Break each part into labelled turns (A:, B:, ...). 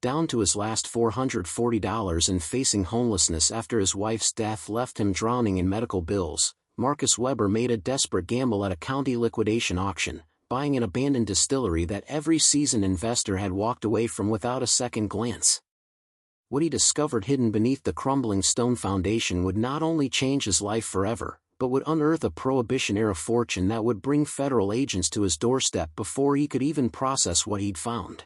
A: Down to his last $440 and facing homelessness after his wife's death left him drowning in medical bills, Marcus Weber made a desperate gamble at a county liquidation auction, buying an abandoned distillery that every seasoned investor had walked away from without a second glance. What he discovered hidden beneath the crumbling stone foundation would not only change his life forever, but would unearth a Prohibition-era fortune that would bring federal agents to his doorstep before he could even process what he'd found.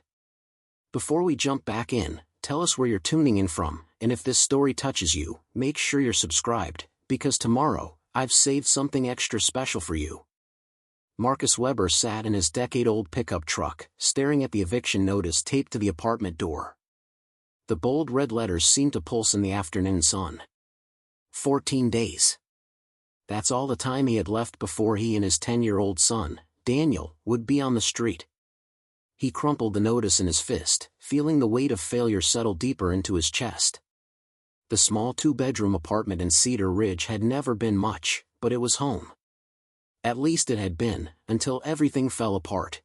A: Before we jump back in, tell us where you're tuning in from, and if this story touches you, make sure you're subscribed, because tomorrow, I've saved something extra special for you. Marcus Weber sat in his decade-old pickup truck, staring at the eviction notice taped to the apartment door. The bold red letters seemed to pulse in the afternoon sun. 14 days. That's all the time he had left before he and his 10-year-old son, Daniel, would be on the street. He crumpled the notice in his fist, feeling the weight of failure settle deeper into his chest. The small two-bedroom apartment in Cedar Ridge had never been much, but it was home. At least it had been, until everything fell apart.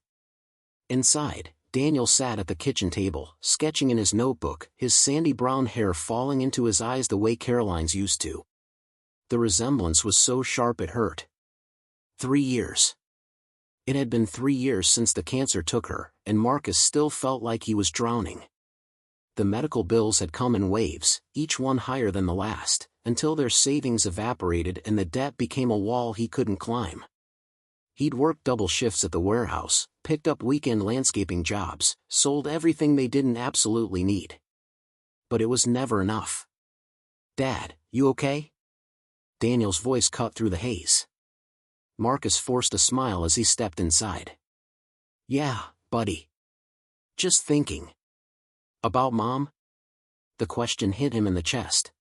A: Inside, Daniel sat at the kitchen table, sketching in his notebook, his sandy brown hair falling into his eyes the way Caroline's used to. The resemblance was so sharp it hurt. 3 years. It had been 3 years since the cancer took her, and Marcus still felt like he was drowning. The medical bills had come in waves, each one higher than the last, until their savings evaporated and the debt became a wall he couldn't climb. He'd worked double shifts at the warehouse, picked up weekend landscaping jobs, sold everything they didn't absolutely need. But it was never enough. "Dad, you okay?" Daniel's voice cut through the haze. Marcus forced a smile as he stepped inside. "Yeah, buddy. Just thinking." "About Mom?" The question hit him in the chest.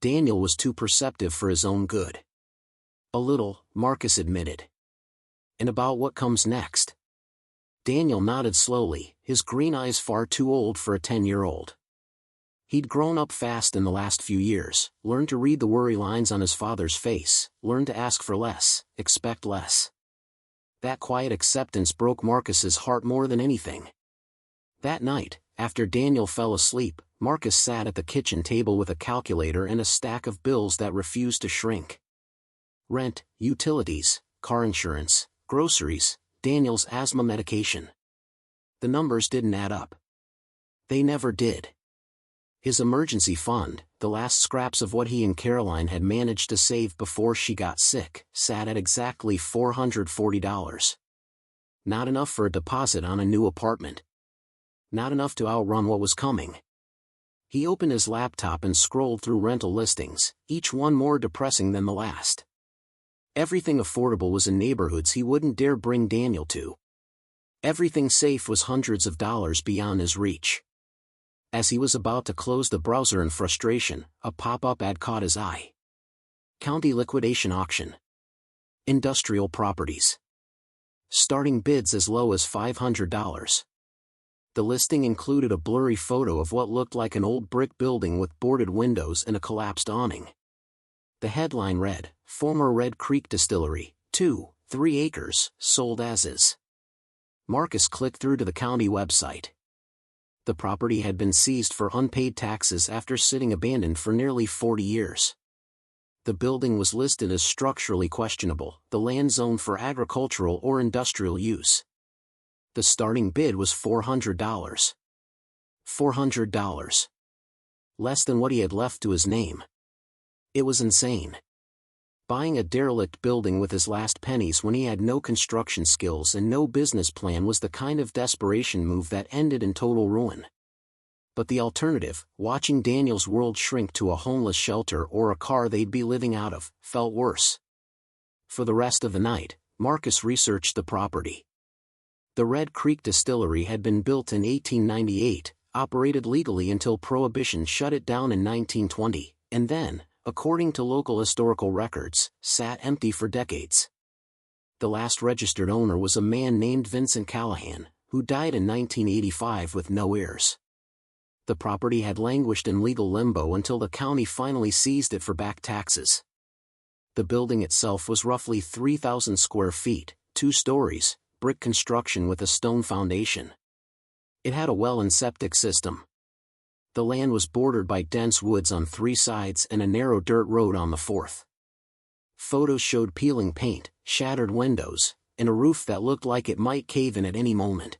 A: Daniel was too perceptive for his own good. "A little," Marcus admitted. "And about what comes next?" Daniel nodded slowly, his green eyes far too old for a 10-year-old. He'd grown up fast in the last few years, learned to read the worry lines on his father's face, learned to ask for less, expect less. That quiet acceptance broke Marcus's heart more than anything. That night, after Daniel fell asleep, Marcus sat at the kitchen table with a calculator and a stack of bills that refused to shrink. Rent, utilities, car insurance, groceries, Daniel's asthma medication. The numbers didn't add up. They never did. His emergency fund, the last scraps of what he and Caroline had managed to save before she got sick, sat at exactly $440. Not enough for a deposit on a new apartment. Not enough to outrun what was coming. He opened his laptop and scrolled through rental listings, each one more depressing than the last. Everything affordable was in neighborhoods he wouldn't dare bring Daniel to. Everything safe was hundreds of dollars beyond his reach. As he was about to close the browser in frustration, a pop-up ad caught his eye. County liquidation auction. Industrial properties. Starting bids as low as $500. The listing included a blurry photo of what looked like an old brick building with boarded windows and a collapsed awning. The headline read, "Former Red Creek Distillery, 2-3 acres, sold as is." Marcus clicked through to the county website. The property had been seized for unpaid taxes after sitting abandoned for nearly 40 years. The building was listed as structurally questionable, the land zoned for agricultural or industrial use. The starting bid was $400. $400. Less than what he had left to his name. It was insane. Buying a derelict building with his last pennies when he had no construction skills and no business plan was the kind of desperation move that ended in total ruin. But the alternative, watching Daniel's world shrink to a homeless shelter or a car they'd be living out of, felt worse. For the rest of the night, Marcus researched the property. The Red Creek Distillery had been built in 1898, operated legally until Prohibition shut it down in 1920, and then, according to local historical records, sat empty for decades. The last registered owner was a man named Vincent Callahan, who died in 1985 with no heirs. The property had languished in legal limbo until the county finally seized it for back taxes. The building itself was roughly 3,000 square feet, 2 stories, brick construction with a stone foundation. It had a well and septic system. The land was bordered by dense woods on 3 sides and a narrow dirt road on the 4th. Photos showed peeling paint, shattered windows, and a roof that looked like it might cave in at any moment.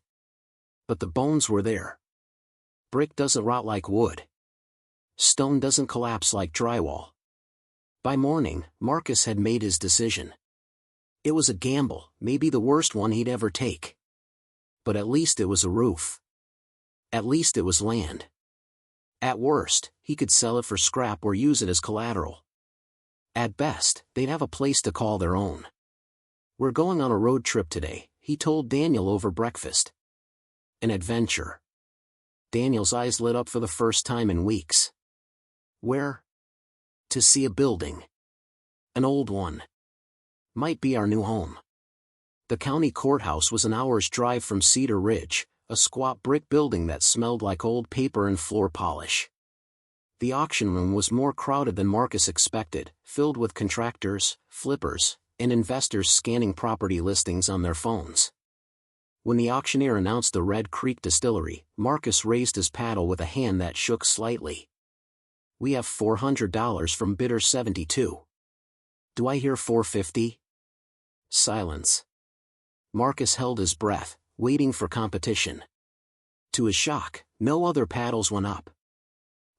A: But the bones were there. Brick doesn't rot like wood. Stone doesn't collapse like drywall. By morning, Marcus had made his decision. It was a gamble, maybe the worst one he'd ever take. But at least it was a roof. At least it was land. At worst, he could sell it for scrap or use it as collateral. At best, they'd have a place to call their own. "We're going on a road trip today," he told Daniel over breakfast. An adventure. Daniel's eyes lit up for the first time in weeks. Where? To see a building. An old one. Might be our new home. The county courthouse was an hour's drive from Cedar Ridge, a squat brick building that smelled like old paper and floor polish. The auction room was more crowded than Marcus expected, filled with contractors, flippers, and investors scanning property listings on their phones. When the auctioneer announced the Red Creek Distillery, Marcus raised his paddle with a hand that shook slightly. "We have $400 from bidder 72. Do I hear 450? Silence. Marcus held his breath, waiting for competition. To his shock, no other paddles went up.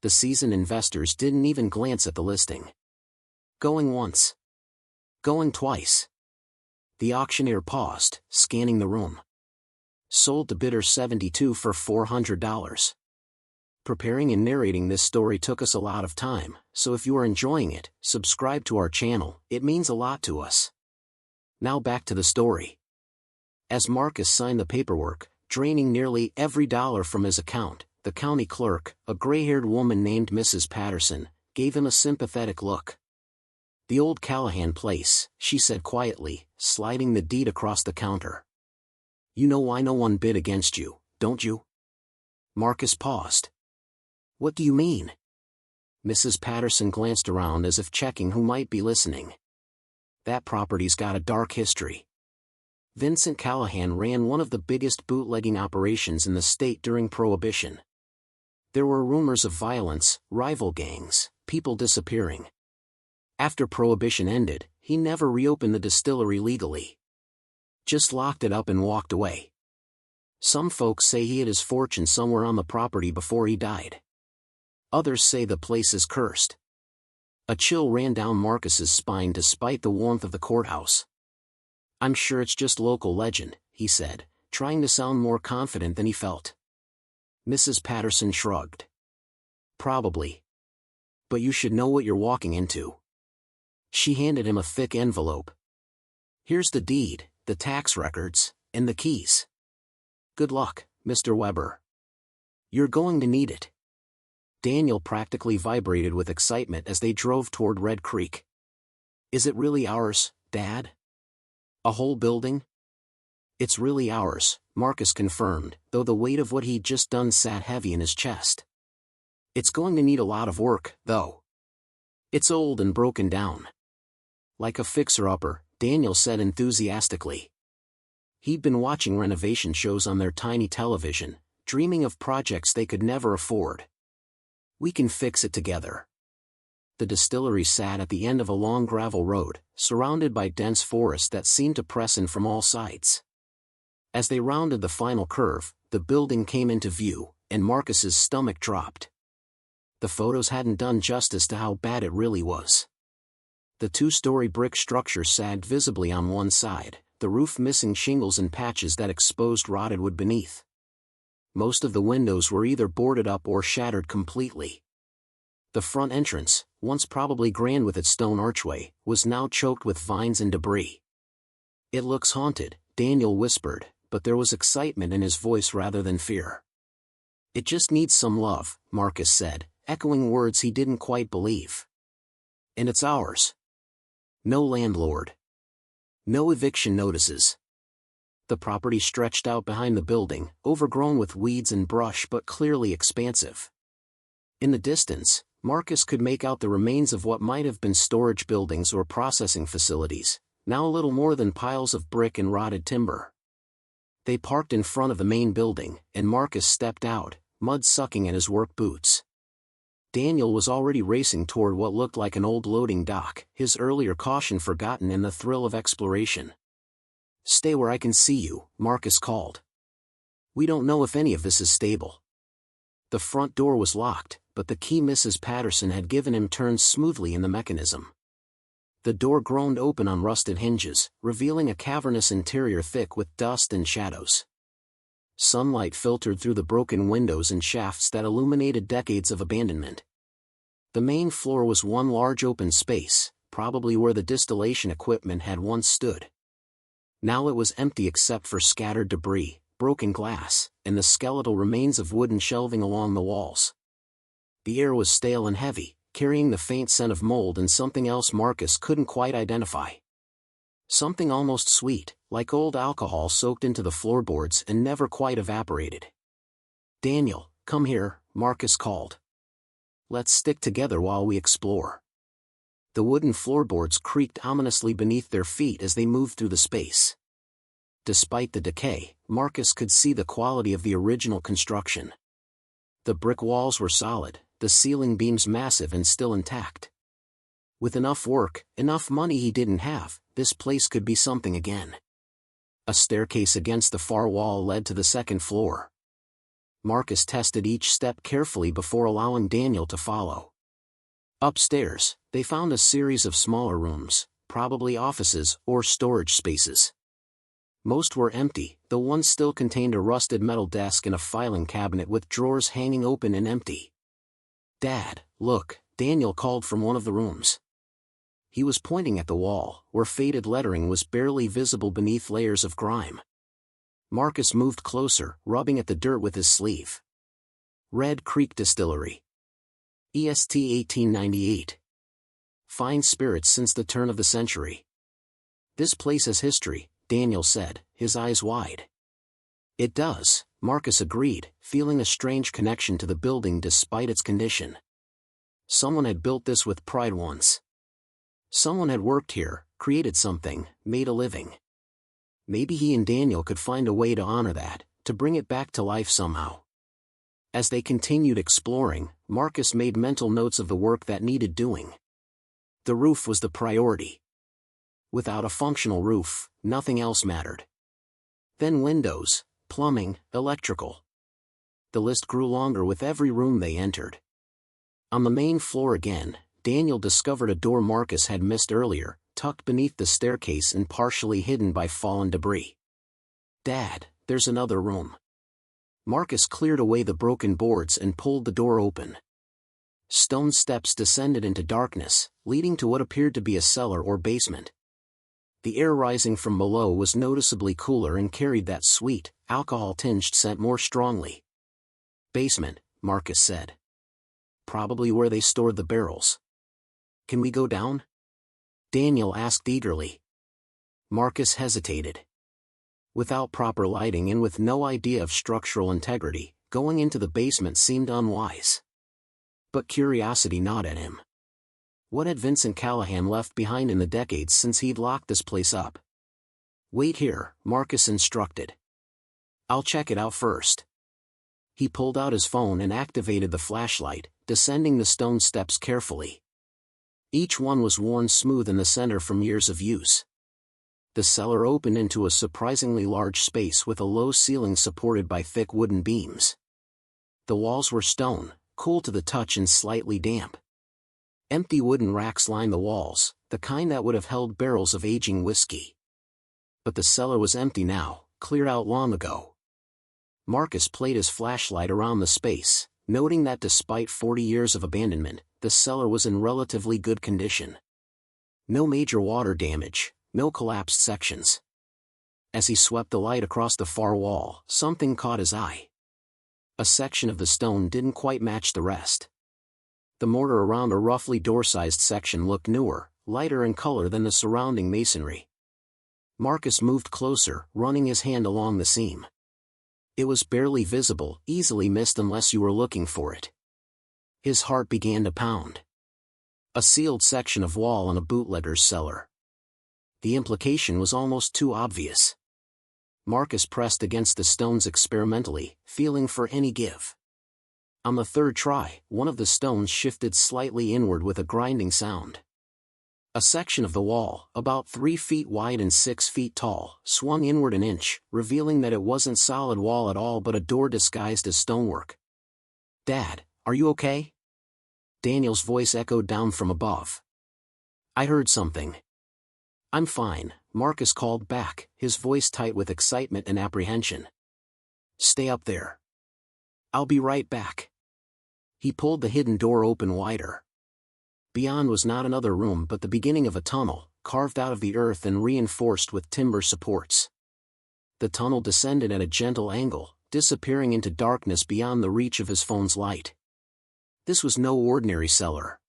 A: The seasoned investors didn't even glance at the listing. Going once. Going twice. The auctioneer paused, scanning the room. Sold to bidder 72 for $400. Preparing and narrating this story took us a lot of time, so if you are enjoying it, subscribe to our channel, it means a lot to us. Now back to the story. As Marcus signed the paperwork, draining nearly every dollar from his account, the county clerk, a gray-haired woman named Mrs. Patterson, gave him a sympathetic look. "The old Callahan place," she said quietly, sliding the deed across the counter. "You know why no one bid against you, don't you?" Marcus paused. "What do you mean?" Mrs. Patterson glanced around as if checking who might be listening. "That property's got a dark history. Vincent Callahan ran one of the biggest bootlegging operations in the state during Prohibition. There were rumors of violence, rival gangs, people disappearing. After Prohibition ended, he never reopened the distillery legally. Just locked it up and walked away. Some folks say he hid his fortune somewhere on the property before he died. Others say the place is cursed." A chill ran down Marcus's spine despite the warmth of the courthouse. "I'm sure it's just local legend," he said, trying to sound more confident than he felt. Mrs. Patterson shrugged. "Probably. But you should know what you're walking into." She handed him a thick envelope. "Here's the deed, the tax records, and the keys. Good luck, Mr. Weber. You're going to need it." Daniel practically vibrated with excitement as they drove toward Red Creek. "Is it really ours, Dad? A whole building?" "It's really ours," Marcus confirmed, though the weight of what he'd just done sat heavy in his chest. "It's going to need a lot of work, though. It's old and broken down." "Like a fixer-upper," Daniel said enthusiastically. He'd been watching renovation shows on their tiny television, dreaming of projects they could never afford. "We can fix it together." The distillery sat at the end of a long gravel road, surrounded by dense forest that seemed to press in from all sides. As they rounded the final curve, the building came into view, and Marcus's stomach dropped. The photos hadn't done justice to how bad it really was. The 2-story brick structure sagged visibly on one side, the roof missing shingles and patches that exposed rotted wood beneath. Most of the windows were either boarded up or shattered completely. The front entrance, once probably grand with its stone archway, was now choked with vines and debris. "It looks haunted," Daniel whispered, but there was excitement in his voice rather than fear. "It just needs some love," Marcus said, echoing words he didn't quite believe. "And it's ours. No landlord. No eviction notices." The property stretched out behind the building, overgrown with weeds and brush but clearly expansive. In the distance, Marcus could make out the remains of what might have been storage buildings or processing facilities, now little more than piles of brick and rotted timber. They parked in front of the main building, and Marcus stepped out, mud sucking at his work boots. Daniel was already racing toward what looked like an old loading dock, his earlier caution forgotten in the thrill of exploration. "Stay where I can see you," Marcus called. "We don't know if any of this is stable." The front door was locked, but the key Mrs. Patterson had given him turned smoothly in the mechanism. The door groaned open on rusted hinges, revealing a cavernous interior thick with dust and shadows. Sunlight filtered through the broken windows and shafts that illuminated decades of abandonment. The main floor was one large open space, probably where the distillation equipment had once stood. Now it was empty except for scattered debris, broken glass, and the skeletal remains of wooden shelving along the walls. The air was stale and heavy, carrying the faint scent of mold and something else Marcus couldn't quite identify. Something almost sweet, like old alcohol soaked into the floorboards and never quite evaporated. "Daniel, come here," Marcus called. "Let's stick together while we explore." The wooden floorboards creaked ominously beneath their feet as they moved through the space. Despite the decay, Marcus could see the quality of the original construction. The brick walls were solid, the ceiling beams massive and still intact. With enough work, enough money he didn't have, this place could be something again. A staircase against the far wall led to the second floor. Marcus tested each step carefully before allowing Daniel to follow. Upstairs, they found a series of smaller rooms, probably offices or storage spaces. Most were empty, though one still contained a rusted metal desk and a filing cabinet with drawers hanging open and empty. "Dad, look," Daniel called from one of the rooms. He was pointing at the wall, where faded lettering was barely visible beneath layers of grime. Marcus moved closer, rubbing at the dirt with his sleeve. "Red Creek Distillery. EST 1898. Fine spirits since the turn of the century." "This place has history," Daniel said, his eyes wide. "It does," Marcus agreed, feeling a strange connection to the building despite its condition. Someone had built this with pride once. Someone had worked here, created something, made a living. Maybe he and Daniel could find a way to honor that, to bring it back to life somehow. As they continued exploring, Marcus made mental notes of the work that needed doing. The roof was the priority. Without a functional roof, nothing else mattered. Then windows, plumbing, electrical. The list grew longer with every room they entered. On the main floor again, Daniel discovered a door Marcus had missed earlier, tucked beneath the staircase and partially hidden by fallen debris. "Dad, there's another room." Marcus cleared away the broken boards and pulled the door open. Stone steps descended into darkness, leading to what appeared to be a cellar or basement. The air rising from below was noticeably cooler and carried that sweet, alcohol-tinged scent more strongly. "Basement," Marcus said. "Probably where they stored the barrels." "Can we go down?" Daniel asked eagerly. Marcus hesitated. Without proper lighting and with no idea of structural integrity, going into the basement seemed unwise. But curiosity gnawed at him. What had Vincent Callahan left behind in the decades since he'd locked this place up? "Wait here," Marcus instructed. "I'll check it out first." He pulled out his phone and activated the flashlight, descending the stone steps carefully. Each one was worn smooth in the center from years of use. The cellar opened into a surprisingly large space with a low ceiling supported by thick wooden beams. The walls were stone, cool to the touch and slightly damp. Empty wooden racks lined the walls, the kind that would have held barrels of aging whiskey. But the cellar was empty now, cleared out long ago. Marcus played his flashlight around the space, noting that despite 40 years of abandonment, the cellar was in relatively good condition. No major water damage, no collapsed sections. As he swept the light across the far wall, something caught his eye. A section of the stone didn't quite match the rest. The mortar around a roughly door-sized section looked newer, lighter in color than the surrounding masonry. Marcus moved closer, running his hand along the seam. It was barely visible, easily missed unless you were looking for it. His heart began to pound. A sealed section of wall in a bootlegger's cellar. The implication was almost too obvious. Marcus pressed against the stones experimentally, feeling for any give. On the third try, one of the stones shifted slightly inward with a grinding sound. A section of the wall, about 3 feet wide and 6 feet tall, swung inward an inch, revealing that it wasn't solid wall at all but a door disguised as stonework. "Dad, are you okay?" Daniel's voice echoed down from above. "I heard something." "I'm fine," Marcus called back, his voice tight with excitement and apprehension. "Stay up there. I'll be right back." He pulled the hidden door open wider. Beyond was not another room but the beginning of a tunnel, carved out of the earth and reinforced with timber supports. The tunnel descended at a gentle angle, disappearing into darkness beyond the reach of his phone's light. This was no ordinary cellar.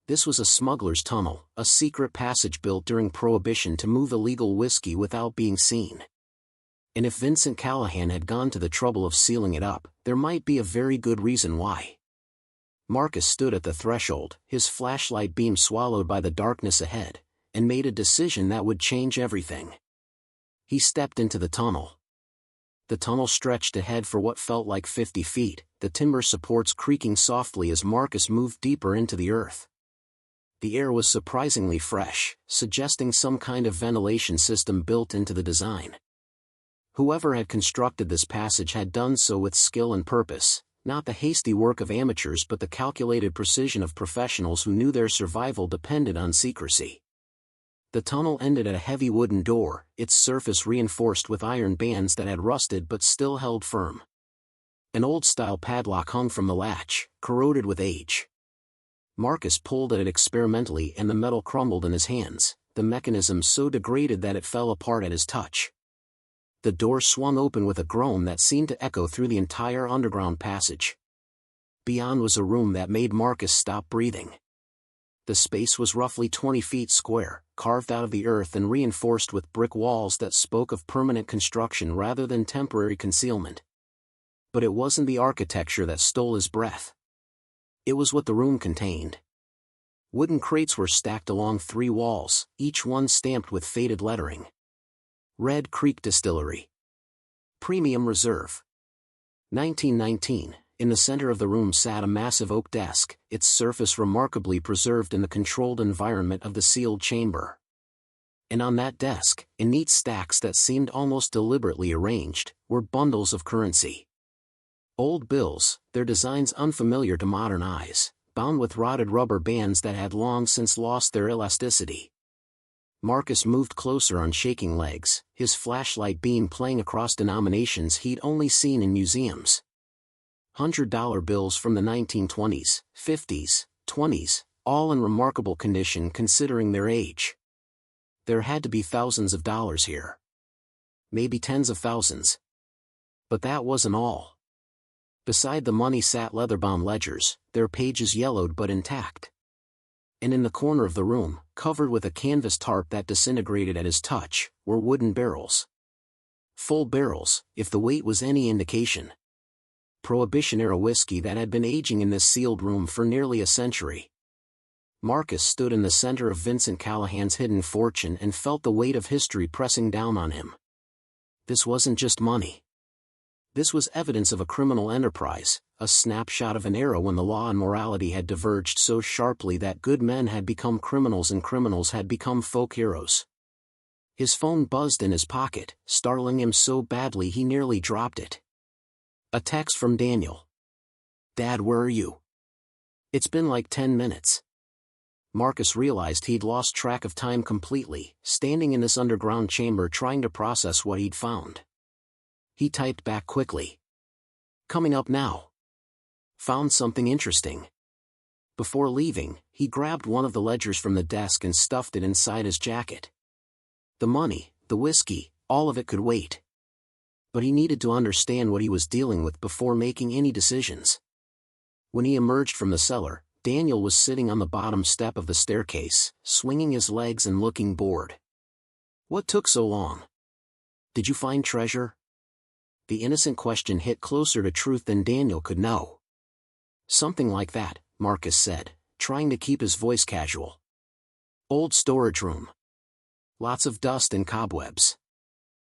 A: This was a smuggler's tunnel, a secret passage built during Prohibition to move illegal whiskey without being seen. And if Vincent Callahan had gone to the trouble of sealing it up, there might be a very good reason why. Marcus stood at the threshold, his flashlight beam swallowed by the darkness ahead, and made a decision that would change everything. He stepped into the tunnel. The tunnel stretched ahead for what felt like 50 feet, the timber supports creaking softly as Marcus moved deeper into the earth. The air was surprisingly fresh, suggesting some kind of ventilation system built into the design. Whoever had constructed this passage had done so with skill and purpose, not the hasty work of amateurs but the calculated precision of professionals who knew their survival depended on secrecy. The tunnel ended at a heavy wooden door, its surface reinforced with iron bands that had rusted but still held firm. An old-style padlock hung from the latch, corroded with age. Marcus pulled at it experimentally and the metal crumbled in his hands, the mechanism so degraded that it fell apart at his touch. The door swung open with a groan that seemed to echo through the entire underground passage. Beyond was a room that made Marcus stop breathing. The space was roughly 20 feet square, carved out of the earth and reinforced with brick walls that spoke of permanent construction rather than temporary concealment. But it wasn't the architecture that stole his breath. It was what the room contained. Wooden crates were stacked along 3 walls, each one stamped with faded lettering. Red Creek Distillery. Premium Reserve. 1919. In the center of the room sat a massive oak desk, its surface remarkably preserved in the controlled environment of the sealed chamber. And on that desk, in neat stacks that seemed almost deliberately arranged, were bundles of currency. Old bills, their designs unfamiliar to modern eyes, bound with rotted rubber bands that had long since lost their elasticity. Marcus moved closer on shaking legs, his flashlight beam playing across denominations he'd only seen in museums. $100 bills from the 1920s, 50s, 20s, all in remarkable condition considering their age. There had to be thousands of dollars here. Maybe tens of thousands. But that wasn't all. Beside the money sat leather-bound ledgers, their pages yellowed but intact. And in the corner of the room, covered with a canvas tarp that disintegrated at his touch, were wooden barrels. Full barrels, if the weight was any indication. Prohibition-era whiskey that had been aging in this sealed room for nearly a century. Marcus stood in the center of Vincent Callahan's hidden fortune and felt the weight of history pressing down on him. This wasn't just money. This was evidence of a criminal enterprise, a snapshot of an era when the law and morality had diverged so sharply that good men had become criminals and criminals had become folk heroes. His phone buzzed in his pocket, startling him so badly he nearly dropped it. A text from Daniel. "Dad, where are you? It's been like 10 minutes. Marcus realized he'd lost track of time completely, standing in this underground chamber trying to process what he'd found. He typed back quickly. "Coming up now. Found something interesting." Before leaving, he grabbed one of the ledgers from the desk and stuffed it inside his jacket. The money, the whiskey, all of it could wait. But he needed to understand what he was dealing with before making any decisions. When he emerged from the cellar, Daniel was sitting on the bottom step of the staircase, swinging his legs and looking bored. "What took so long? Did you find treasure?" The innocent question hit closer to truth than Daniel could know. "Something like that," Marcus said, trying to keep his voice casual. "Old storage room. Lots of dust and cobwebs.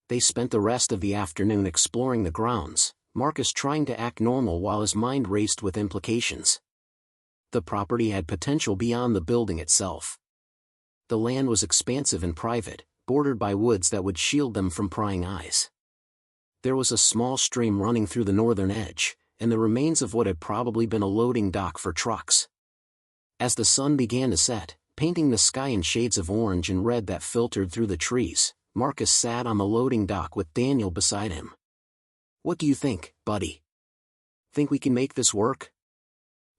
A: They spent the rest of the afternoon exploring the grounds, Marcus trying to act normal while his mind raced with implications. The property had potential beyond the building itself. The land was expansive and private, bordered by woods that would shield them from prying eyes. There was a small stream running through the northern edge, and the remains of what had probably been a loading dock for trucks. As the sun began to set, painting the sky in shades of orange and red that filtered through the trees, Marcus sat on the loading dock with Daniel beside him. "What do you think, buddy? Think we can make this work?"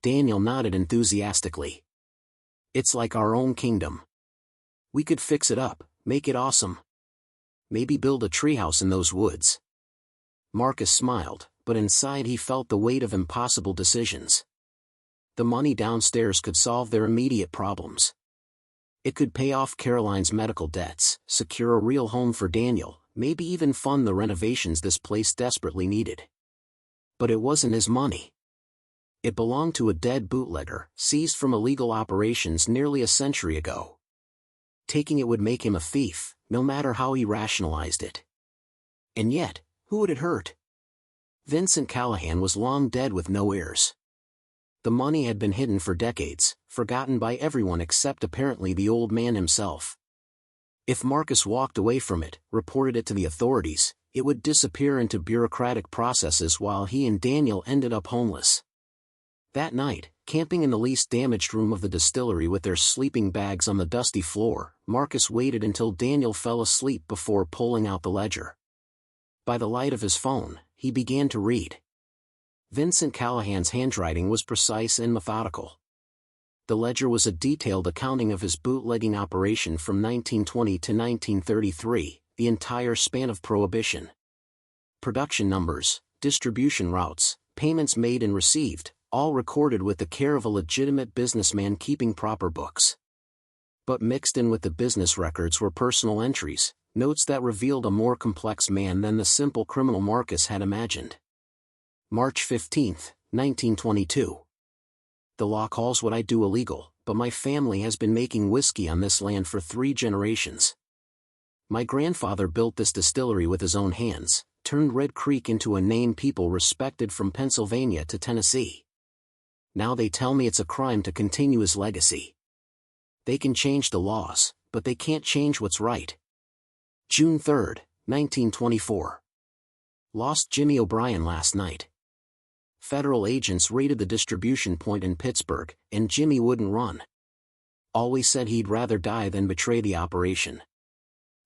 A: Daniel nodded enthusiastically. "It's like our own kingdom. We could fix it up, make it awesome. Maybe build a treehouse in those woods." Marcus smiled, but inside he felt the weight of impossible decisions. The money downstairs could solve their immediate problems. It could pay off Caroline's medical debts, secure a real home for Daniel, maybe even fund the renovations this place desperately needed. But it wasn't his money. It belonged to a dead bootlegger, seized from illegal operations nearly a century ago. Taking it would make him a thief, no matter how he rationalized it. And yet, who would it hurt? Vincent Callahan was long dead with no heirs. The money had been hidden for decades, forgotten by everyone except apparently the old man himself. If Marcus walked away from it, reported it to the authorities, it would disappear into bureaucratic processes while he and Daniel ended up homeless. That night, camping in the least damaged room of the distillery with their sleeping bags on the dusty floor, Marcus waited until Daniel fell asleep before pulling out the ledger. By the light of his phone, he began to read. Vincent Callahan's handwriting was precise and methodical. The ledger was a detailed accounting of his bootlegging operation from 1920 to 1933, the entire span of Prohibition. Production numbers, distribution routes, payments made and received, all recorded with the care of a legitimate businessman keeping proper books. But mixed in with the business records were personal entries, notes that revealed a more complex man than the simple criminal Marcus had imagined. March 15, 1922. The law calls what I do illegal, but my family has been making whiskey on this land for 3 generations. My grandfather built this distillery with his own hands, turned Red Creek into a name people respected from Pennsylvania to Tennessee. Now they tell me it's a crime to continue his legacy. They can change the laws, but they can't change what's right. June 3, 1924. Lost Jimmy O'Brien last night. Federal agents raided the distribution point in Pittsburgh, and Jimmy wouldn't run. Always said he'd rather die than betray the operation.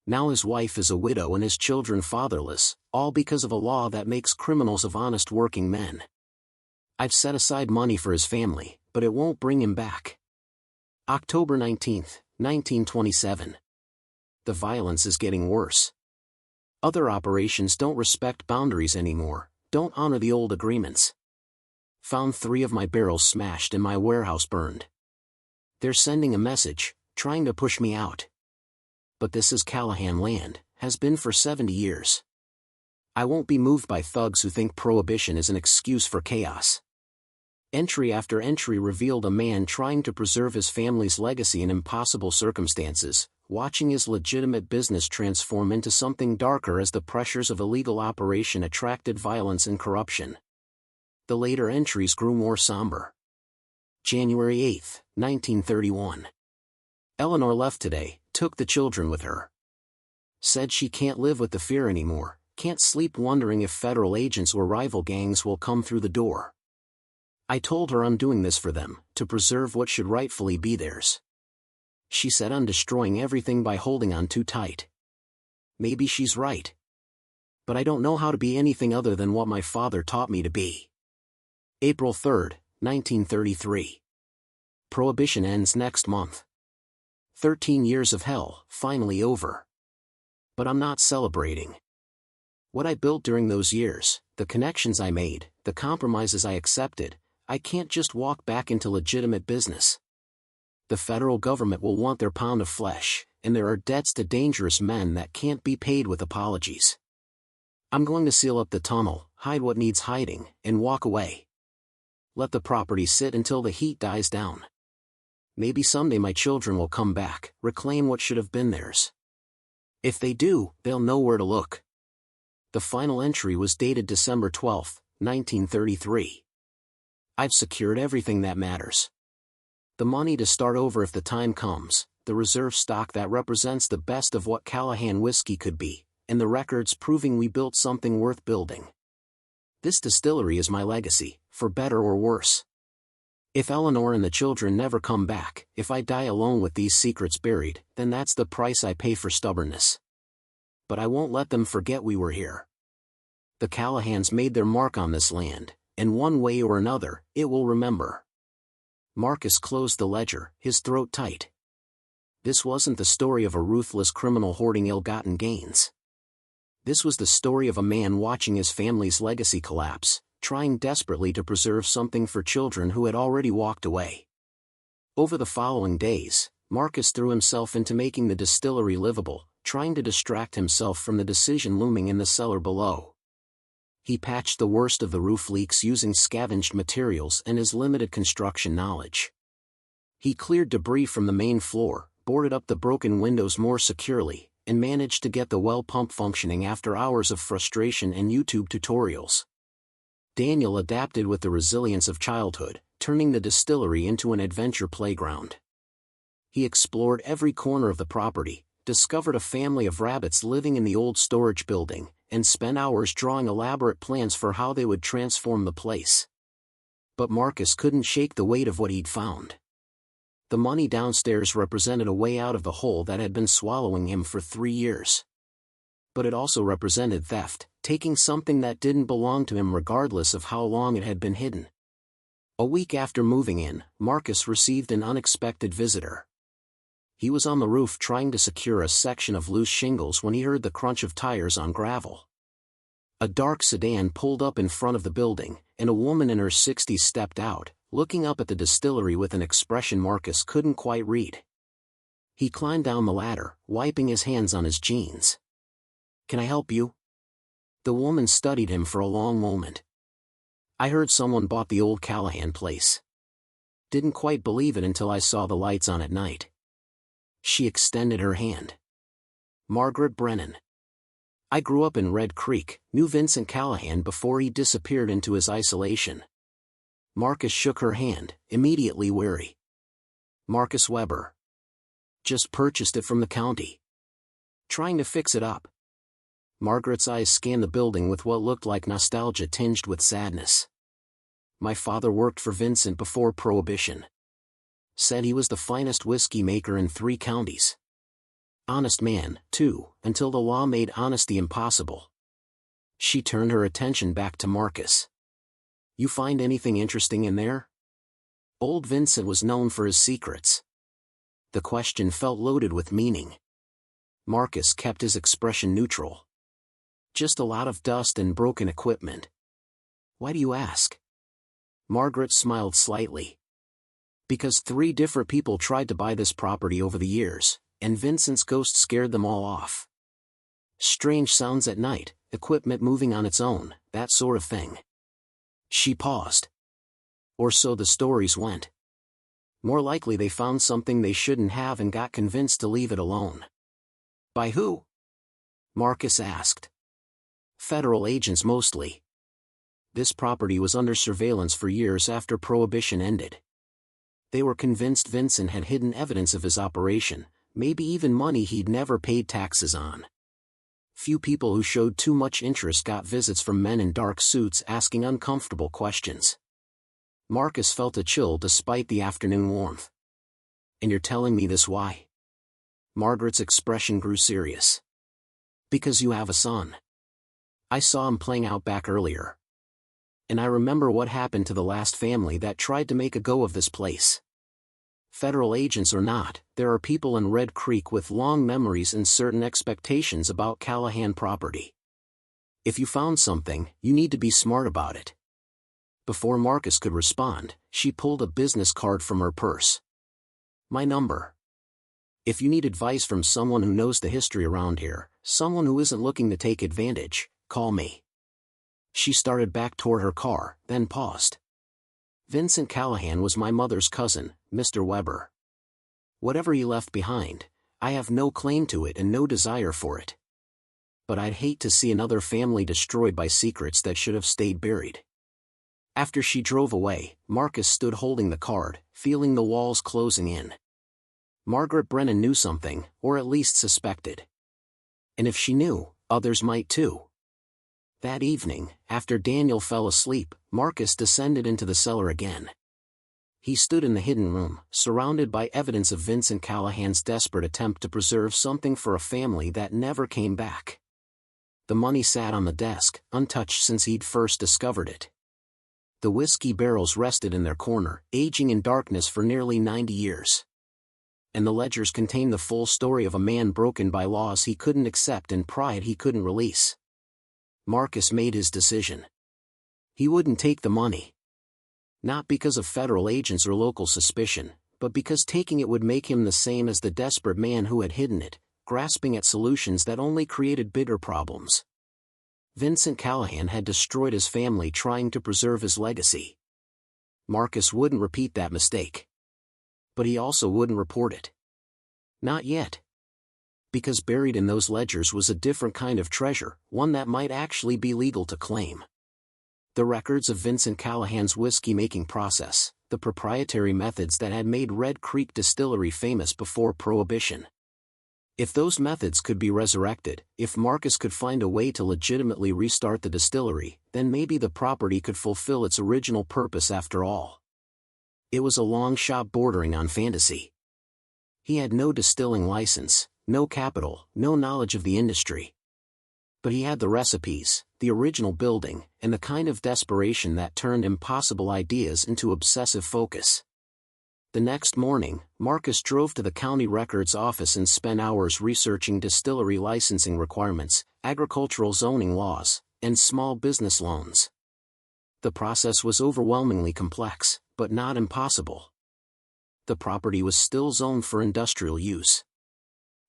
A: Now his wife is a widow and his children fatherless, all because of a law that makes criminals of honest working men. I've set aside money for his family, but it won't bring him back. October 19, 1927. The violence is getting worse. Other operations don't respect boundaries anymore, don't honor the old agreements. Found 3 of my barrels smashed and my warehouse burned. They're sending a message, trying to push me out. But this is Callahan land, has been for 70 years. I won't be moved by thugs who think prohibition is an excuse for chaos. Entry after entry revealed a man trying to preserve his family's legacy in impossible circumstances, watching his legitimate business transform into something darker as the pressures of illegal operation attracted violence and corruption. The later entries grew more somber. January 8, 1931. Eleanor left today, took the children with her. Said she can't live with the fear anymore, can't sleep wondering if federal agents or rival gangs will come through the door. I told her I'm doing this for them, to preserve what should rightfully be theirs. She said I'm destroying everything by holding on too tight. Maybe she's right. But I don't know how to be anything other than what my father taught me to be. April 3, 1933. Prohibition ends next month. 13 years of hell, finally over. But I'm not celebrating. What I built during those years, the connections I made, the compromises I accepted, I can't just walk back into legitimate business. The federal government will want their pound of flesh, and there are debts to dangerous men that can't be paid with apologies. I'm going to seal up the tunnel, hide what needs hiding, and walk away. Let the property sit until the heat dies down. Maybe someday my children will come back, reclaim what should have been theirs. If they do, they'll know where to look. The final entry was dated December 12, 1933. I've secured everything that matters. The money to start over if the time comes, the reserve stock that represents the best of what Callahan whiskey could be, and the records proving we built something worth building. This distillery is my legacy, for better or worse. If Eleanor and the children never come back, if I die alone with these secrets buried, then that's the price I pay for stubbornness. But I won't let them forget we were here. The Callahans made their mark on this land, and one way or another, it will remember. Marcus closed the ledger, his throat tight. This wasn't the story of a ruthless criminal hoarding ill-gotten gains. This was the story of a man watching his family's legacy collapse, trying desperately to preserve something for children who had already walked away. Over the following days, Marcus threw himself into making the distillery livable, trying to distract himself from the decision looming in the cellar below. He patched the worst of the roof leaks using scavenged materials and his limited construction knowledge. He cleared debris from the main floor, boarded up the broken windows more securely, and managed to get the well pump functioning after hours of frustration and YouTube tutorials. Daniel adapted with the resilience of childhood, turning the distillery into an adventure playground. He explored every corner of the property, discovered a family of rabbits living in the old storage building, and spent hours drawing elaborate plans for how they would transform the place. But Marcus couldn't shake the weight of what he'd found. The money downstairs represented a way out of the hole that had been swallowing him for 3 years. But it also represented theft, taking something that didn't belong to him regardless of how long it had been hidden. A week after moving in, Marcus received an unexpected visitor. He was on the roof trying to secure a section of loose shingles when he heard the crunch of tires on gravel. A dark sedan pulled up in front of the building, and a woman in her 60s stepped out, looking up at the distillery with an expression Marcus couldn't quite read. He climbed down the ladder, wiping his hands on his jeans. "Can I help you?" The woman studied him for a long moment. "I heard someone bought the old Callahan place. Didn't quite believe it until I saw the lights on at night." She extended her hand. "Margaret Brennan. I grew up in Red Creek, knew Vincent Callahan before he disappeared into his isolation." Marcus shook her hand, immediately wary. "Marcus Weber. Just purchased it from the county. Trying to fix it up." Margaret's eyes scanned the building with what looked like nostalgia tinged with sadness. "My father worked for Vincent before Prohibition. Said he was the finest whiskey maker in 3 counties. Honest man, too, until the law made honesty impossible." She turned her attention back to Marcus. "You find anything interesting in there?" Old Vincent was known for his secrets. The question felt loaded with meaning. Marcus kept his expression neutral. "Just a lot of dust and broken equipment." "Why do you ask?" Margaret smiled slightly. "Because 3 different people tried to buy this property over the years, and Vincent's ghost scared them all off. Strange sounds at night, equipment moving on its own, that sort of thing." She paused. "Or so the stories went. More likely they found something they shouldn't have and got convinced to leave it alone." "By who?" Marcus asked. "Federal agents mostly. This property was under surveillance for years after Prohibition ended. They were convinced Vincent had hidden evidence of his operation, maybe even money he'd never paid taxes on. Few people who showed too much interest got visits from men in dark suits asking uncomfortable questions." Marcus felt a chill despite the afternoon warmth. "And you're telling me this why?" Margaret's expression grew serious. "Because you have a son. I saw him playing out back earlier. And I remember what happened to the last family that tried to make a go of this place. Federal agents or not, there are people in Red Creek with long memories and certain expectations about Callahan property. If you found something, you need to be smart about it." Before Marcus could respond, she pulled a business card from her purse. "My number. If you need advice from someone who knows the history around here, someone who isn't looking to take advantage, call me." She started back toward her car, then paused. "Vincent Callahan was my mother's cousin, Mr. Weber. Whatever he left behind, I have no claim to it and no desire for it. but I'd hate to see another family destroyed by secrets that should have stayed buried. After she drove away, Marcus stood holding the card, feeling the walls closing in. Margaret Brennan knew something, or at least suspected. And if she knew, others might too. That evening, after Daniel fell asleep, Marcus descended into the cellar again. He stood in the hidden room, surrounded by evidence of Vincent Callahan's desperate attempt to preserve something for a family that never came back. The money sat on the desk, untouched since he'd first discovered it. The whiskey barrels rested in their corner, aging in darkness for nearly 90 years. And the ledgers contained the full story of a man broken by laws he couldn't accept and pride he couldn't release. Marcus made his decision. He wouldn't take the money. Not because of federal agents or local suspicion, but because taking it would make him the same as the desperate man who had hidden it, grasping at solutions that only created bigger problems. Vincent Callahan had destroyed his family trying to preserve his legacy. Marcus wouldn't repeat that mistake. But he also wouldn't report it. Not yet. Because buried in those ledgers was a different kind of treasure, one that might actually be legal to claim. The records of Vincent Callahan's whiskey-making process, the proprietary methods that had made Red Creek Distillery famous before Prohibition. If those methods could be resurrected, if Marcus could find a way to legitimately restart the distillery, then maybe the property could fulfill its original purpose after all. It was a long shot bordering on fantasy. He had no distilling license, no capital, no knowledge of the industry. But he had the recipes, the original building, and the kind of desperation that turned impossible ideas into obsessive focus. The next morning, Marcus drove to the county records office and spent hours researching distillery licensing requirements, agricultural zoning laws, and small business loans. The process was overwhelmingly complex, but not impossible. The property was still zoned for industrial use.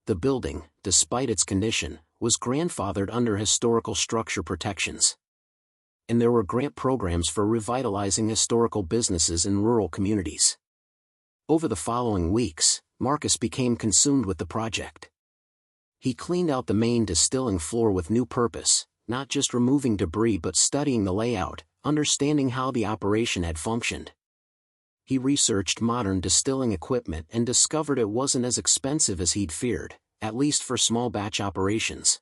A: The building, despite its condition, was grandfathered under historical structure protections. And there were grant programs for revitalizing historical businesses in rural communities. Over the following weeks, Marcus became consumed with the project. He cleaned out the main distilling floor with new purpose, not just removing debris but studying the layout, understanding how the operation had functioned. He researched modern distilling equipment and discovered it wasn't as expensive as he'd feared, at least for small batch operations.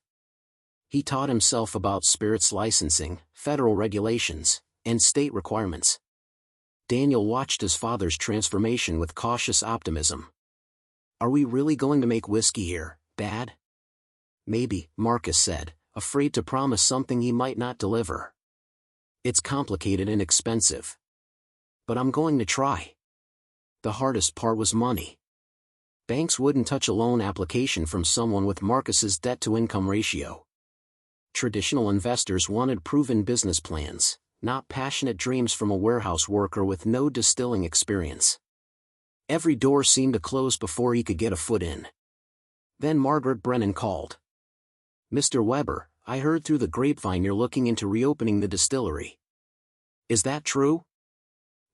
A: He taught himself about spirits licensing, federal regulations, and state requirements. Daniel watched his father's transformation with cautious optimism. "Are we really going to make whiskey here, Dad?" "Maybe," Marcus said, afraid to promise something he might not deliver. "It's complicated and expensive. But I'm going to try." The hardest part was money. Banks wouldn't touch a loan application from someone with Marcus's debt-to-income ratio. Traditional investors wanted proven business plans, not passionate dreams from a warehouse worker with no distilling experience. Every door seemed to close before he could get a foot in. Then Margaret Brennan called. "Mr. Weber, I heard through the grapevine you're looking into reopening the distillery. Is that true?"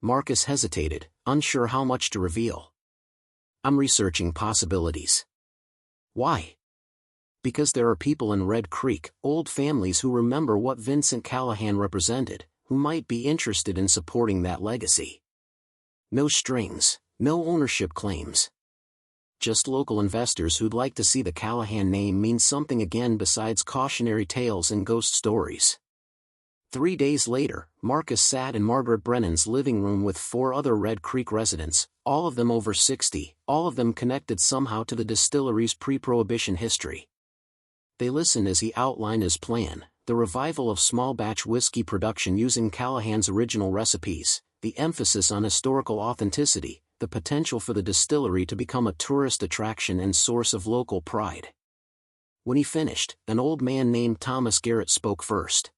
A: Marcus hesitated, unsure how much to reveal. "I'm researching possibilities." "Why?" "Because there are people in Red Creek, old families who remember what Vincent Callahan represented, who might be interested in supporting that legacy. No strings, no ownership claims. Just local investors who'd like to see the Callahan name mean something again besides cautionary tales and ghost stories." 3 days later, Marcus sat in Margaret Brennan's living room with 4 other Red Creek residents, all of them over 60, all of them connected somehow to the distillery's pre-Prohibition history. They listened as he outlined his plan, the revival of small-batch whiskey production using Callahan's original recipes, the emphasis on historical authenticity, the potential for the distillery to become a tourist attraction and source of local pride. When he finished, an old man named Thomas Garrett spoke first.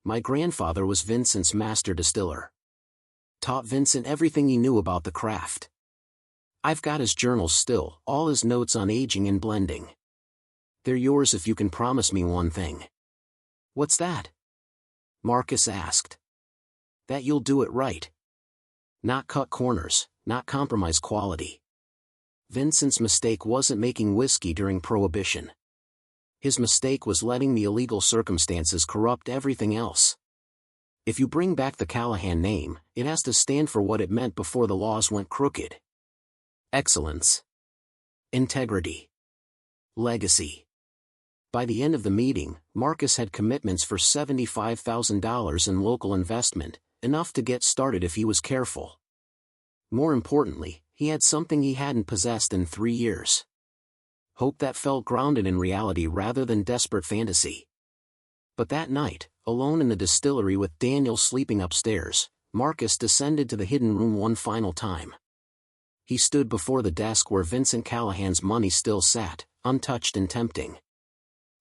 A: "My grandfather was Vincent's master distiller. Taught Vincent everything he knew about the craft. I've got his journals still, all his notes on aging and blending. They're yours if you can promise me one thing." "What's that?" Marcus asked. "That you'll do it right. Not cut corners, not compromise quality. Vincent's mistake wasn't making whiskey during Prohibition. His mistake was letting the illegal circumstances corrupt everything else. If you bring back the Callahan name, it has to stand for what it meant before the laws went crooked. Excellence. Integrity. Legacy. By the end of the meeting, Marcus had commitments for $75,000 in local investment, enough to get started if he was careful. More importantly, he had something he hadn't possessed in 3 years. Hope that felt grounded in reality rather than desperate fantasy. But that night, alone in the distillery with Daniel sleeping upstairs, Marcus descended to the hidden room one final time. He stood before the desk where Vincent Callahan's money still sat, untouched and tempting.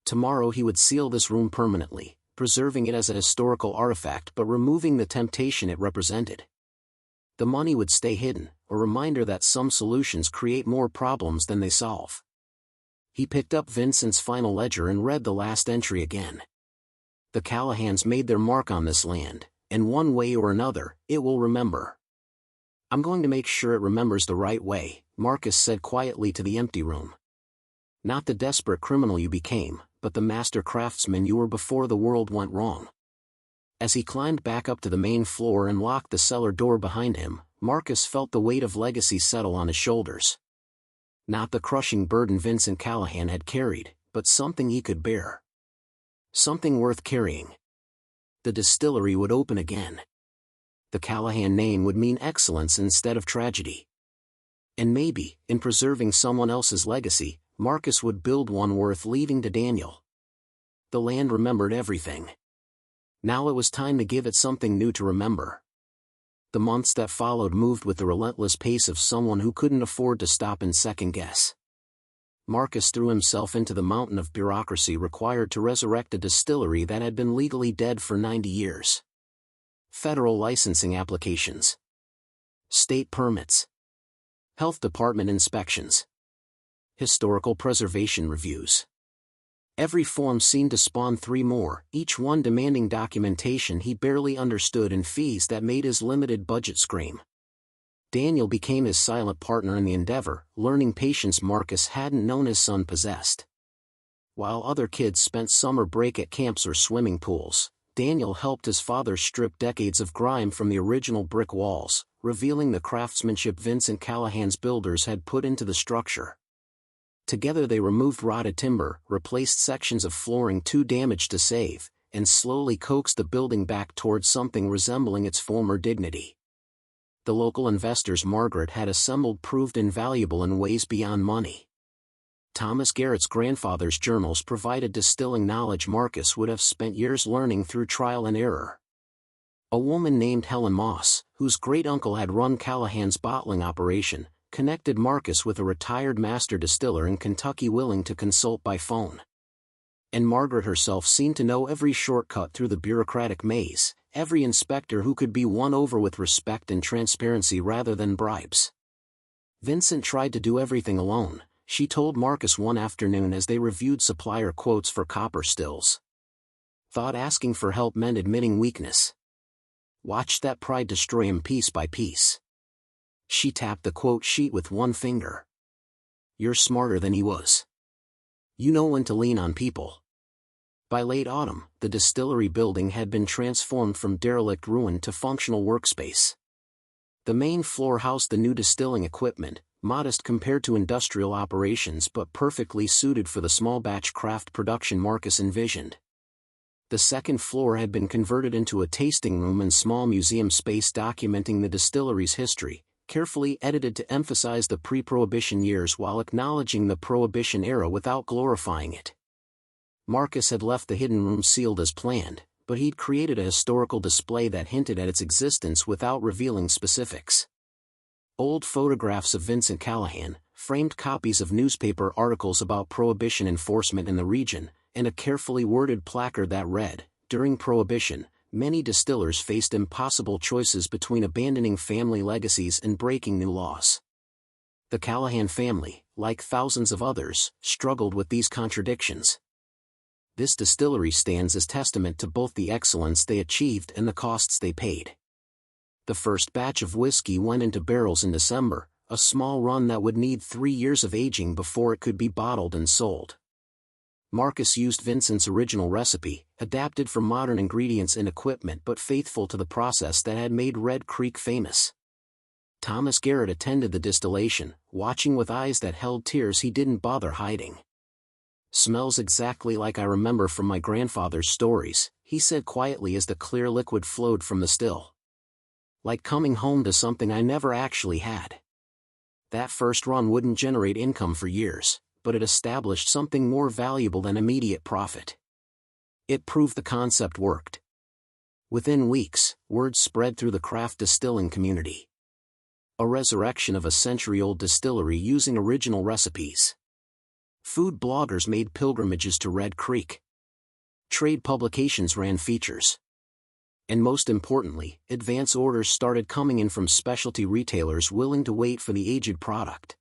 A: Tomorrow he would seal this room permanently, preserving it as a historical artifact but removing the temptation it represented. The money would stay hidden, a reminder that some solutions create more problems than they solve. He picked up Vincent's final ledger and read the last entry again. The Callahans made their mark on this land, and one way or another, it will remember. I'm going to make sure it remembers the right way, Marcus said quietly to the empty room. Not the desperate criminal you became, but the master craftsman you were before the world went wrong. As he climbed back up to the main floor and locked the cellar door behind him, Marcus felt the weight of legacy settle on his shoulders. Not the crushing burden Vincent Callahan had carried, but something he could bear. Something worth carrying. The distillery would open again. The Callahan name would mean excellence instead of tragedy. And maybe, in preserving someone else's legacy, Marcus would build one worth leaving to Daniel. The land remembered everything. Now it was time to give it something new to remember. The months that followed moved with the relentless pace of someone who couldn't afford to stop and second guess. Marcus threw himself into the mountain of bureaucracy required to resurrect a distillery that had been legally dead for 90 years. Federal licensing applications. State permits. Health department inspections. Historical preservation reviews. Every form seemed to spawn 3 more, each one demanding documentation he barely understood and fees that made his limited budget scream. Daniel became his silent partner in the endeavor, learning patience Marcus hadn't known his son possessed. While other kids spent summer break at camps or swimming pools, Daniel helped his father strip decades of grime from the original brick walls, revealing the craftsmanship Vincent Callahan's builders had put into the structure. Together they removed rotted timber, replaced sections of flooring too damaged to save, and slowly coaxed the building back towards something resembling its former dignity. The local investors Margaret had assembled proved invaluable in ways beyond money. Thomas Garrett's grandfather's journals provided distilling knowledge Marcus would have spent years learning through trial and error. A woman named Helen Moss, whose great-uncle had run Callahan's bottling operation, connected Marcus with a retired master distiller in Kentucky willing to consult by phone. And Margaret herself seemed to know every shortcut through the bureaucratic maze, every inspector who could be won over with respect and transparency rather than bribes. Vincent tried to do everything alone, she told Marcus one afternoon as they reviewed supplier quotes for copper stills. Thought asking for help meant admitting weakness. Watched that pride destroy him piece by piece. She tapped the quote sheet with one finger. You're smarter than he was. You know when to lean on people. By late autumn, the distillery building had been transformed from derelict ruin to functional workspace. The main floor housed the new distilling equipment, modest compared to industrial operations but perfectly suited for the small batch craft production Marcus envisioned. The second floor had been converted into a tasting room and small museum space documenting the distillery's history, carefully edited to emphasize the pre-Prohibition years while acknowledging the Prohibition-era without glorifying it. Marcus had left the hidden room sealed as planned, but he'd created a historical display that hinted at its existence without revealing specifics. Old photographs of Vincent Callahan, framed copies of newspaper articles about Prohibition enforcement in the region, and a carefully worded placard that read, "During Prohibition, many distillers faced impossible choices between abandoning family legacies and breaking new laws." The Callahan family, like thousands of others, struggled with these contradictions. This distillery stands as testament to both the excellence they achieved and the costs they paid. The first batch of whiskey went into barrels in December, a small run that would need 3 years of aging before it could be bottled and sold. Marcus used Vincent's original recipe, adapted from modern ingredients and equipment but faithful to the process that had made Red Creek famous. Thomas Garrett attended the distillation, watching with eyes that held tears he didn't bother hiding. "Smells exactly like I remember from my grandfather's stories," he said quietly as the clear liquid flowed from the still. "Like coming home to something I never actually had." That first run wouldn't generate income for years, but it established something more valuable than immediate profit. It proved the concept worked. Within weeks, word spread through the craft distilling community. A resurrection of a century-old distillery using original recipes. Food bloggers made pilgrimages to Red Creek. Trade publications ran features. And most importantly, advance orders started coming in from specialty retailers willing to wait for the aged product.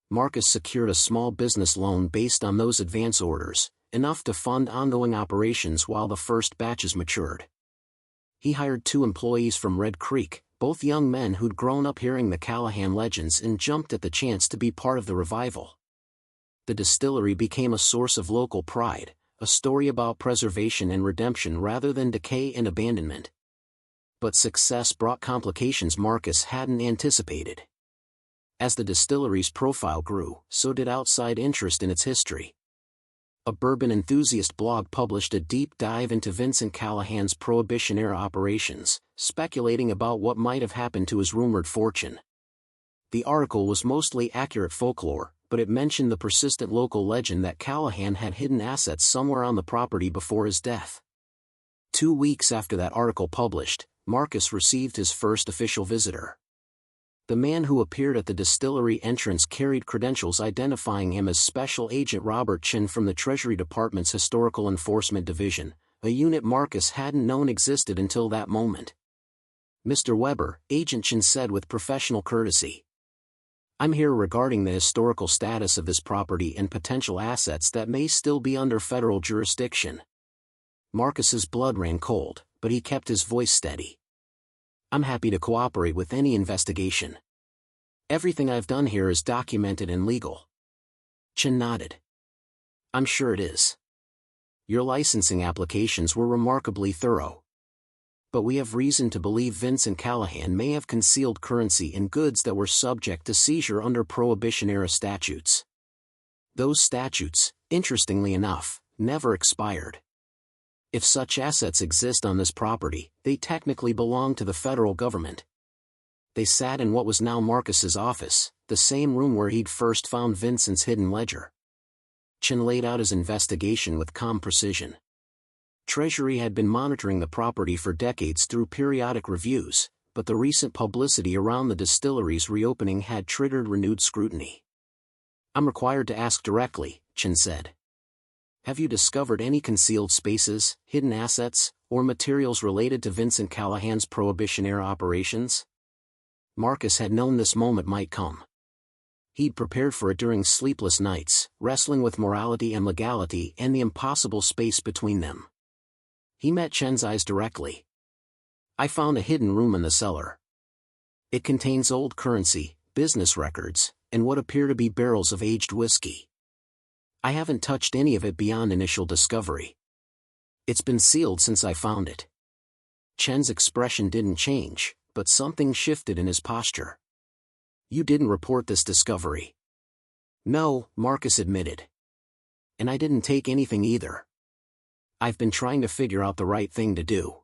A: Marcus secured a small business loan based on those advance orders, enough to fund ongoing operations while the first batches matured. He hired 2 employees from Red Creek, both young men who'd grown up hearing the Callahan legends and jumped at the chance to be part of the revival. The distillery became a source of local pride, a story about preservation and redemption rather than decay and abandonment. But success brought complications Marcus hadn't anticipated. As the distillery's profile grew, so did outside interest in its history. A bourbon enthusiast blog published a deep dive into Vincent Callahan's Prohibition-era operations, speculating about what might have happened to his rumored fortune. The article was mostly accurate folklore, but it mentioned the persistent local legend that Callahan had hidden assets somewhere on the property before his death. 2 weeks after that article published, Marcus received his first official visitor. The man who appeared at the distillery entrance carried credentials identifying him as Special Agent Robert Chin from the Treasury Department's Historical Enforcement Division, a unit Marcus hadn't known existed until that moment. "Mr. Weber," Agent Chin said with professional courtesy. "I'm here regarding the historical status of this property and potential assets that may still be under federal jurisdiction." Marcus's blood ran cold, but he kept his voice steady. "I'm happy to cooperate with any investigation. Everything I've done here is documented and legal." Chin nodded. "I'm sure it is. Your licensing applications were remarkably thorough. But we have reason to believe Vincent Callahan may have concealed currency and goods that were subject to seizure under Prohibition-era statutes. Those statutes, interestingly enough, never expired. If such assets exist on this property, they technically belong to the federal government. They sat in what was now Marcus's office, the same room where he'd first found Vincent's hidden ledger." Chin laid out his investigation with calm precision. Treasury had been monitoring the property for decades through periodic reviews, but the recent publicity around the distillery's reopening had triggered renewed scrutiny. "I'm required to ask directly," Chin said. "Have you discovered any concealed spaces, hidden assets, or materials related to Vincent Callahan's Prohibition-era operations?" Marcus had known this moment might come. He'd prepared for it during sleepless nights, wrestling with morality and legality and the impossible space between them. He met Chen's eyes directly. "I found a hidden room in the cellar. It contains old currency, business records, and what appear to be barrels of aged whiskey. I haven't touched any of it beyond initial discovery. It's been sealed since I found it." Chen's expression didn't change, but something shifted in his posture. "You didn't report this discovery." "No," Marcus admitted. "And I didn't take anything either. I've been trying to figure out the right thing to do."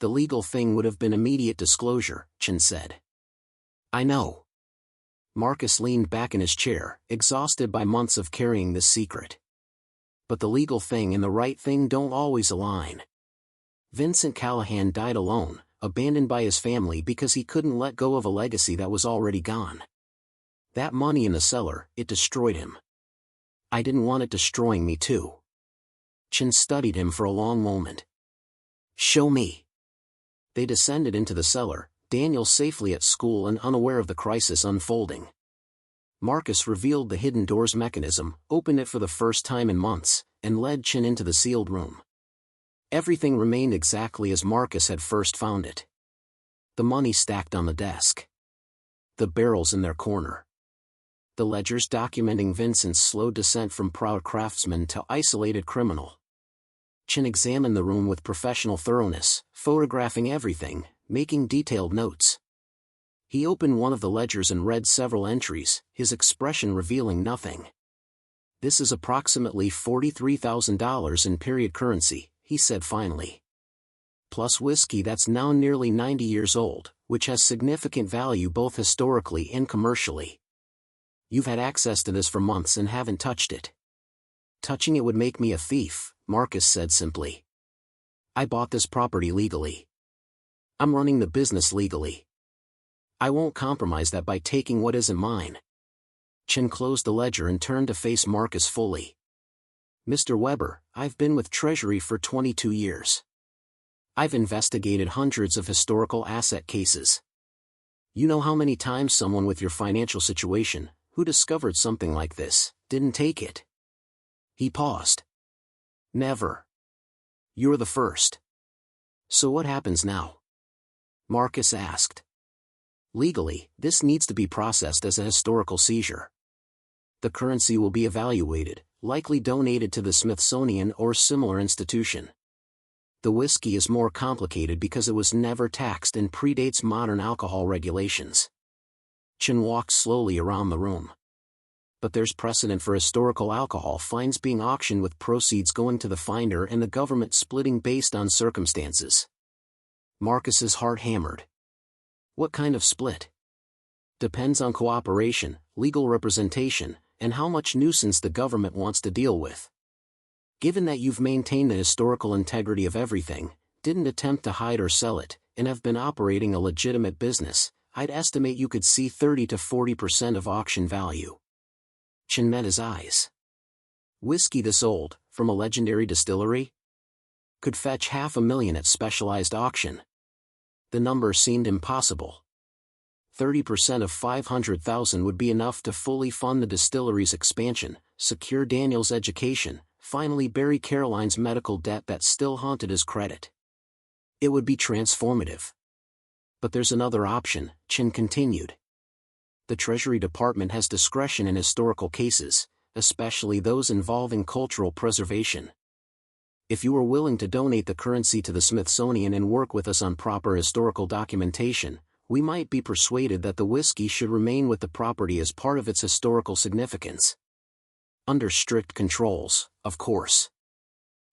A: "The legal thing would have been immediate disclosure," Chin said. "I know." Marcus leaned back in his chair, exhausted by months of carrying this secret. "But the legal thing and the right thing don't always align. Vincent Callahan died alone, abandoned by his family because he couldn't let go of a legacy that was already gone. That money in the cellar, it destroyed him. I didn't want it destroying me too." Chin studied him for a long moment. "Show me." They descended into the cellar, Daniel safely at school and unaware of the crisis unfolding. Marcus revealed the hidden door's mechanism, opened it for the first time in months, and led Chin into the sealed room. Everything remained exactly as Marcus had first found it. The money stacked on the desk. The barrels in their corner. the ledgers documenting Vincent's slow descent from proud craftsman to isolated criminal. Chin examined the room with professional thoroughness, photographing everything, making detailed notes. He opened one of the ledgers and read several entries, his expression revealing nothing. "This is approximately $43,000 in period currency," he said finally. "Plus whiskey that's now nearly 90 years old, which has significant value both historically and commercially. You've had access to this for months and haven't touched it." "Touching it would make me a thief," Marcus said simply. "I bought this property legally. I'm running the business legally. I won't compromise that by taking what isn't mine." Chin closed the ledger and turned to face Marcus fully. "Mr. Weber, I've been with Treasury for 22 years. I've investigated hundreds of historical asset cases. You know how many times someone with your financial situation, who discovered something like this, didn't take it?" He paused. "Never. You're the first." "So what happens now?" Marcus asked. "Legally, this needs to be processed as a historical seizure. The currency will be evaluated, likely donated to the Smithsonian or similar institution. The whiskey is more complicated because it was never taxed and predates modern alcohol regulations." Chin walked slowly around the room. "But there's precedent for historical alcohol fines being auctioned with proceeds going to the finder and the government splitting based on circumstances." Marcus's heart hammered. "What kind of split?" "Depends on cooperation, legal representation, and how much nuisance the government wants to deal with. Given that you've maintained the historical integrity of everything, didn't attempt to hide or sell it, and have been operating a legitimate business, I'd estimate you could see 30 to 40% of auction value." Chin met his eyes. "Whiskey this old, from a legendary distillery? Could fetch $500,000 at specialized auction." The number seemed impossible. 30% of $500,000 would be enough to fully fund the distillery's expansion, secure Daniel's education, finally bury Caroline's medical debt that still haunted his credit. It would be transformative. "But there's another option," Chin continued. "The Treasury Department has discretion in historical cases, especially those involving cultural preservation. If you were willing to donate the currency to the Smithsonian and work with us on proper historical documentation, we might be persuaded that the whiskey should remain with the property as part of its historical significance. Under strict controls, of course.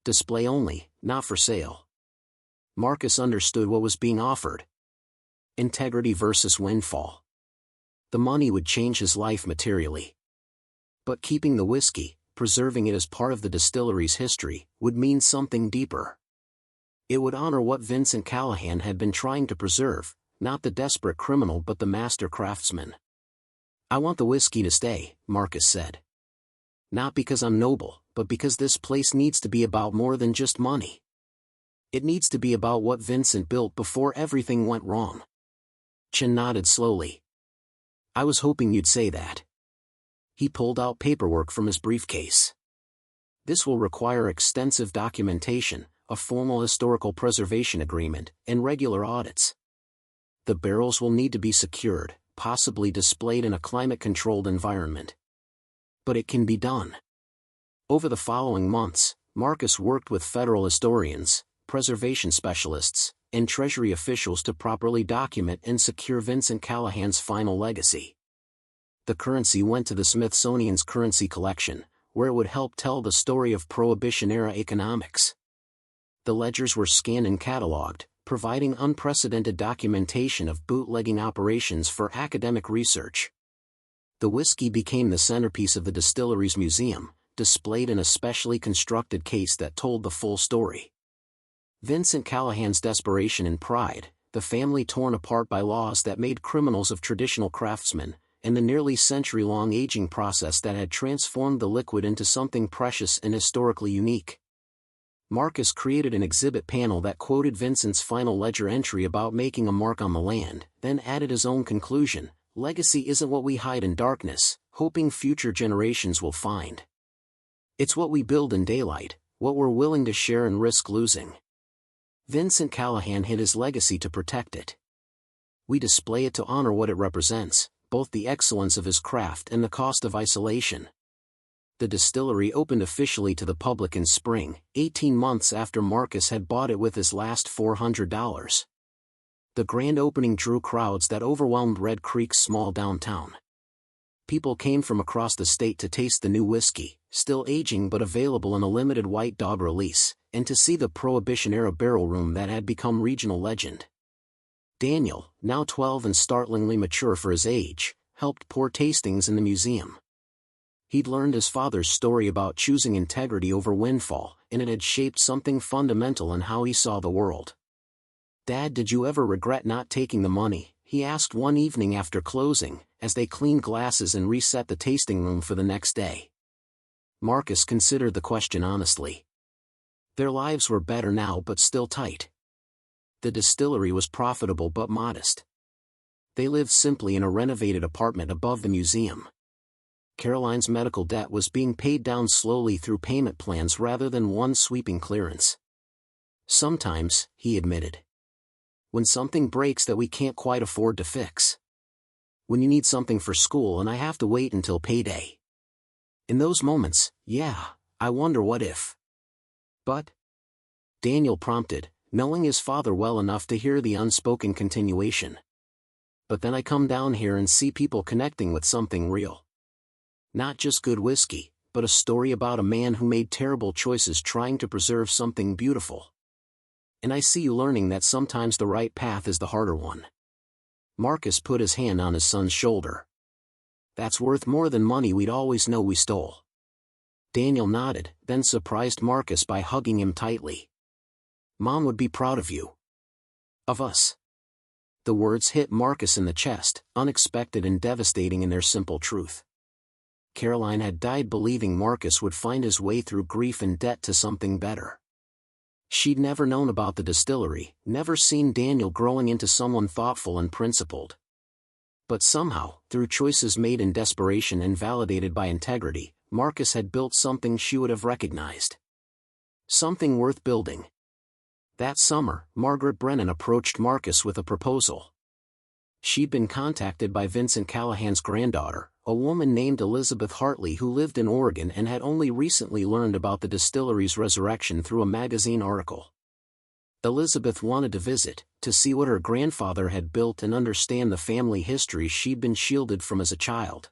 A: Display only, not for sale." Marcus understood what was being offered. Integrity versus windfall. The money would change his life materially. But keeping the whiskey, preserving it as part of the distillery's history, would mean something deeper. It would honor what Vincent Callahan had been trying to preserve, not the desperate criminal but the master craftsman. "I want the whiskey to stay," Marcus said. "Not because I'm noble, but because this place needs to be about more than just money. It needs to be about what Vincent built before everything went wrong." Chin nodded slowly. "I was hoping you'd say that." He pulled out paperwork from his briefcase. "This will require extensive documentation, a formal historical preservation agreement, and regular audits. The barrels will need to be secured, possibly displayed in a climate-controlled environment. But it can be done." Over the following months, Marcus worked with federal historians, preservation specialists, and Treasury officials to properly document and secure Vincent Callahan's final legacy. The currency went to the Smithsonian's currency collection, where it would help tell the story of Prohibition-era economics. The ledgers were scanned and cataloged, providing unprecedented documentation of bootlegging operations for academic research. The whiskey became the centerpiece of the distillery's museum, displayed in a specially constructed case that told the full story. Vincent Callahan's desperation and pride, the family torn apart by laws that made criminals of traditional craftsmen, and the nearly century-long aging process that had transformed the liquid into something precious and historically unique. Marcus created an exhibit panel that quoted Vincent's final ledger entry about making a mark on the land, then added his own conclusion: "Legacy isn't what we hide in darkness, hoping future generations will find. It's what we build in daylight, what we're willing to share and risk losing." Vincent Callahan hid his legacy to protect it. "We display it to honor what it represents, both the excellence of his craft and the cost of isolation. The distillery opened officially to the public in spring, 18 months after Marcus had bought it with his last $400. The grand opening drew crowds that overwhelmed Red Creek's small downtown. People came from across the state to taste the new whiskey, still aging but available in a limited White Dog release, and to see the Prohibition-era barrel room that had become regional legend. Daniel, now 12 and startlingly mature for his age, helped pour tastings in the museum. He'd learned his father's story about choosing integrity over windfall, and it had shaped something fundamental in how he saw the world. "Dad, did you ever regret not taking the money?" he asked one evening after closing, as they cleaned glasses and reset the tasting room for the next day. Marcus considered the question honestly. Their lives were better now but still tight. The distillery was profitable but modest. They lived simply in a renovated apartment above the museum. Caroline's medical debt was being paid down slowly through payment plans rather than one sweeping clearance. "Sometimes," he admitted. "When something breaks that we can't quite afford to fix. When you need something for school and I have to wait until payday. In those moments, yeah, I wonder what if." "But?" Daniel prompted, knowing his father well enough to hear the unspoken continuation. "But then I come down here and see people connecting with something real. Not just good whiskey, but a story about a man who made terrible choices trying to preserve something beautiful. And I see you learning that sometimes the right path is the harder one." Marcus put his hand on his son's shoulder. "That's worth more than money we'd always know we stole." Daniel nodded, then surprised Marcus by hugging him tightly. "Mom would be proud of you. Of us." The words hit Marcus in the chest, unexpected and devastating in their simple truth. Caroline had died believing Marcus would find his way through grief and debt to something better. She'd never known about the distillery, never seen Daniel growing into someone thoughtful and principled. But somehow, through choices made in desperation and validated by integrity, Marcus had built something she would have recognized. Something worth building. That summer, Margaret Brennan approached Marcus with a proposal. She'd been contacted by Vincent Callahan's granddaughter, a woman named Elizabeth Hartley who lived in Oregon and had only recently learned about the distillery's resurrection through a magazine article. Elizabeth wanted to visit, to see what her grandfather had built and understand the family history she'd been shielded from as a child.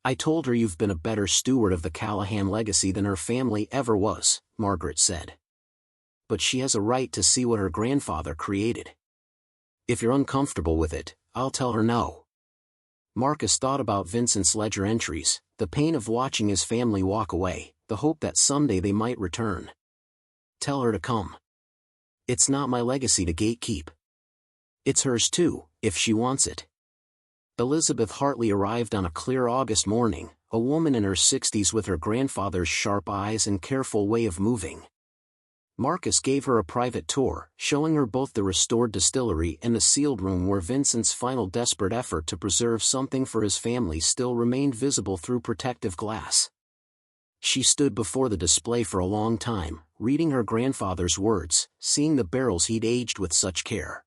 A: "I told her you've been a better steward of the Callahan legacy than her family ever was," Margaret said. "But she has a right to see what her grandfather created. If you're uncomfortable with it, I'll tell her no." Marcus thought about Vincent's ledger entries, the pain of watching his family walk away, the hope that someday they might return. "Tell her to come. It's not my legacy to gatekeep. It's hers too, if she wants it." Elizabeth Hartley arrived on a clear August morning, a woman in her 60s with her grandfather's sharp eyes and careful way of moving. Marcus gave her a private tour, showing her both the restored distillery and the sealed room where Vincent's final desperate effort to preserve something for his family still remained visible through protective glass. She stood before the display for a long time, reading her grandfather's words, seeing the barrels he'd aged with such care.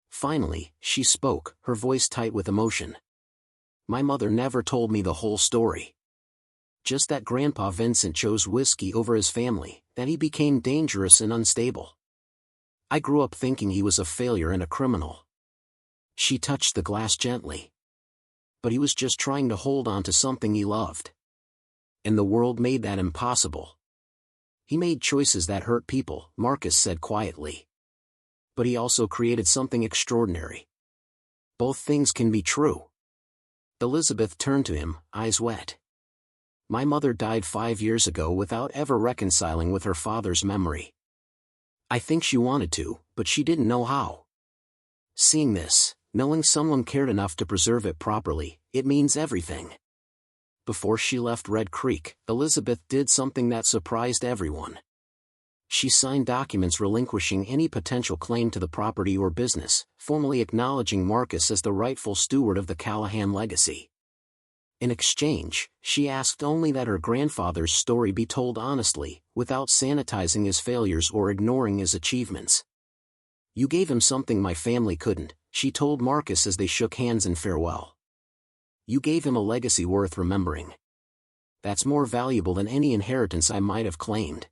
A: Finally, she spoke, her voice tight with emotion. "My mother never told me the whole story. Just that Grandpa Vincent chose whiskey over his family, that he became dangerous and unstable. I grew up thinking he was a failure and a criminal." She touched the glass gently. "But he was just trying to hold on to something he loved. And the world made that impossible. He made choices that hurt people," Marcus said quietly. "But he also created something extraordinary. Both things can be true." Elizabeth turned to him, eyes wet. "My mother died 5 years ago without ever reconciling with her father's memory. I think she wanted to, but she didn't know how. Seeing this, knowing someone cared enough to preserve it properly, it means everything." Before she left Red Creek, Elizabeth did something that surprised everyone. She signed documents relinquishing any potential claim to the property or business, formally acknowledging Marcus as the rightful steward of the Callahan legacy. In exchange, she asked only that her grandfather's story be told honestly, without sanitizing his failures or ignoring his achievements. "You gave him something my family couldn't," she told Marcus as they shook hands in farewell. You gave him a legacy worth remembering. That's more valuable than any inheritance I might have claimed.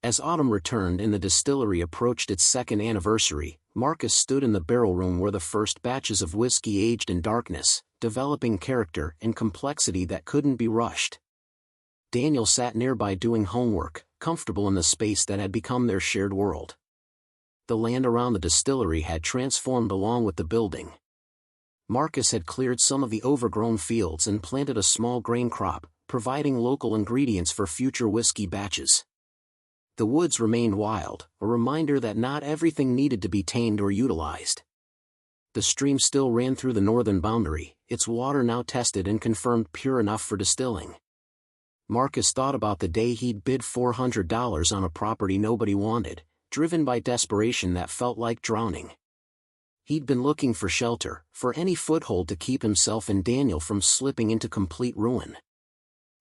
A: As autumn returned and the distillery approached its second anniversary, Marcus stood in the barrel room where the first batches of whiskey aged in darkness, developing character and complexity that couldn't be rushed. Daniel sat nearby doing homework, comfortable in the space that had become their shared world. The land around the distillery had transformed along with the building. Marcus had cleared some of the overgrown fields and planted a small grain crop, providing local ingredients for future whiskey batches. The woods remained wild, a reminder that not everything needed to be tamed or utilized. The stream still ran through the northern boundary, its water now tested and confirmed pure enough for distilling. Marcus thought about the day he'd bid $400 on a property nobody wanted, driven by desperation that felt like drowning. He'd been looking for shelter, for any foothold to keep himself and Daniel from slipping into complete ruin.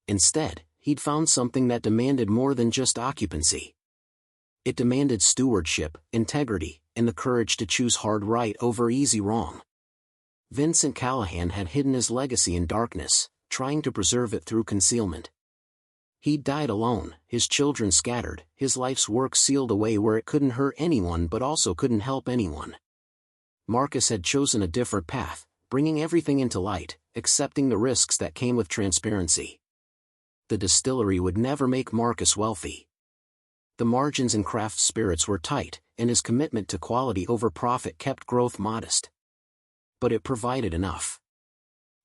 A: Instead, he'd found something that demanded more than just occupancy. It demanded stewardship, integrity, and the courage to choose hard right over easy wrong. Vincent Callahan had hidden his legacy in darkness, trying to preserve it through concealment. He'd died alone, his children scattered, his life's work sealed away where it couldn't hurt anyone but also couldn't help anyone. Marcus had chosen a different path, bringing everything into light, accepting the risks that came with transparency. The distillery would never make Marcus wealthy. The margins in craft spirits were tight, and his commitment to quality over profit kept growth modest. But it provided enough.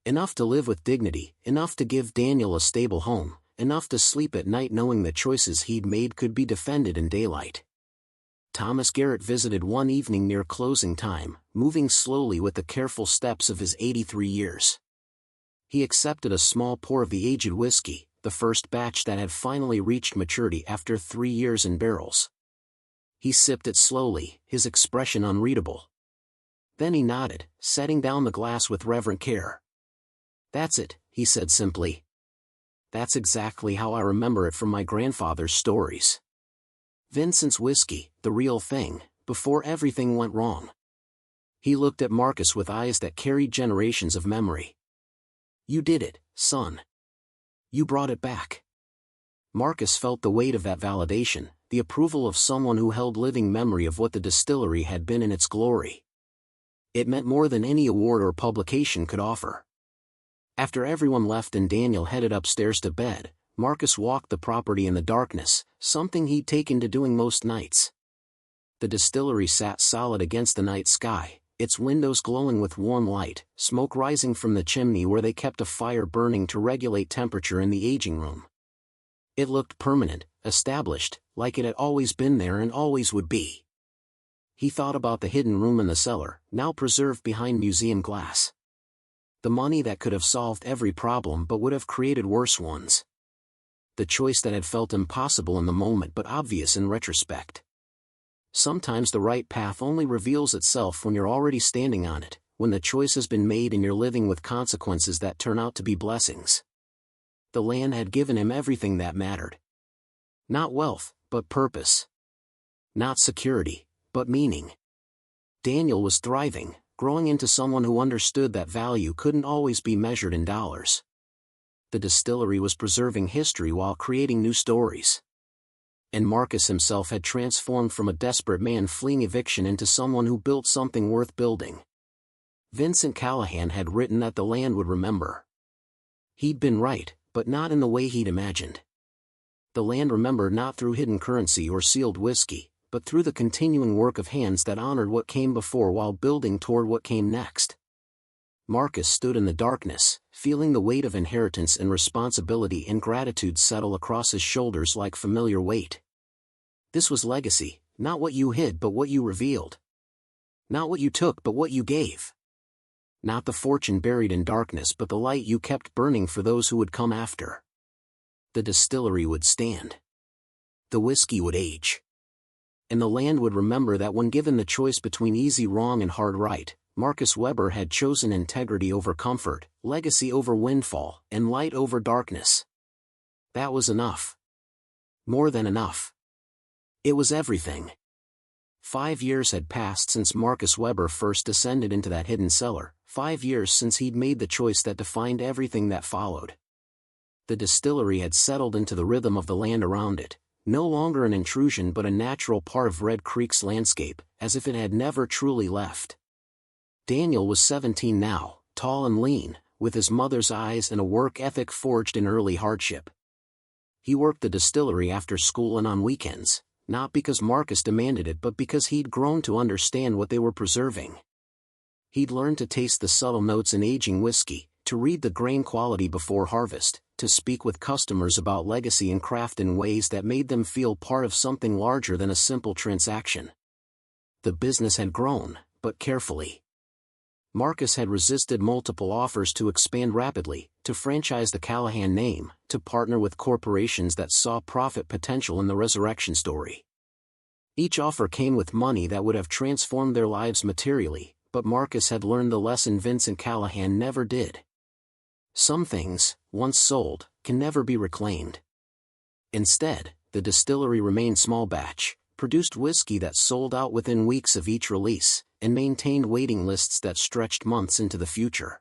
A: Enough to live with dignity, enough to give Daniel a stable home, enough to sleep at night knowing the choices he'd made could be defended in daylight. Thomas Garrett visited one evening near closing time, moving slowly with the careful steps of his 83 years. He accepted a small pour of the aged whiskey, the first batch that had finally reached maturity after 3 years in barrels. He sipped it slowly, his expression unreadable. Then he nodded, setting down the glass with reverent care. "That's it," he said simply. "That's exactly how I remember it from my grandfather's stories. Vincent's whiskey, the real thing, before everything went wrong." He looked at Marcus with eyes that carried generations of memory. "You did it, son. You brought it back." Marcus felt the weight of that validation, the approval of someone who held living memory of what the distillery had been in its glory. It meant more than any award or publication could offer. After everyone left and Daniel headed upstairs to bed, Marcus walked the property in the darkness, something he'd taken to doing most nights. The distillery sat solid against the night sky, its windows glowing with warm light, smoke rising from the chimney where they kept a fire burning to regulate temperature in the aging room. It looked permanent, established, like it had always been there and always would be. He thought about the hidden room in the cellar, now preserved behind museum glass. The money that could have solved every problem but would have created worse ones. The choice that had felt impossible in the moment but obvious in retrospect. Sometimes the right path only reveals itself when you're already standing on it, when the choice has been made and you're living with consequences that turn out to be blessings. The land had given him everything that mattered. Not wealth, but purpose. Not security, but meaning. Daniel was thriving, growing into someone who understood that value couldn't always be measured in dollars. The distillery was preserving history while creating new stories. And Marcus himself had transformed from a desperate man fleeing eviction into someone who built something worth building. Vincent Callahan had written that the land would remember. He'd been right, but not in the way he'd imagined. The land remembered not through hidden currency or sealed whiskey, but through the continuing work of hands that honored what came before while building toward what came next. Marcus stood in the darkness, feeling the weight of inheritance and responsibility and gratitude settle across his shoulders like familiar weight. This was legacy, not what you hid but what you revealed. Not what you took but what you gave. Not the fortune buried in darkness but the light you kept burning for those who would come after. The distillery would stand. The whiskey would age. And the land would remember that when given the choice between easy wrong and hard right, Marcus Weber had chosen integrity over comfort, legacy over windfall, and light over darkness. That was enough. More than enough. It was everything. 5 years had passed since Marcus Weber first descended into that hidden cellar, 5 years since he'd made the choice that defined everything that followed. The distillery had settled into the rhythm of the land around it, no longer an intrusion but a natural part of Red Creek's landscape, as if it had never truly left. Daniel was 17 now, tall and lean, with his mother's eyes and a work ethic forged in early hardship. He worked the distillery after school and on weekends, not because Marcus demanded it but because he'd grown to understand what they were preserving. He'd learned to taste the subtle notes in aging whiskey, to read the grain quality before harvest, to speak with customers about legacy and craft in ways that made them feel part of something larger than a simple transaction. The business had grown, but carefully. Marcus had resisted multiple offers to expand rapidly, to franchise the Callahan name, to partner with corporations that saw profit potential in the resurrection story. Each offer came with money that would have transformed their lives materially, but Marcus had learned the lesson Vincent Callahan never did. Some things, once sold, can never be reclaimed. Instead, the distillery remained small batch, produced whiskey that sold out within weeks of each release, and maintained waiting lists that stretched months into the future.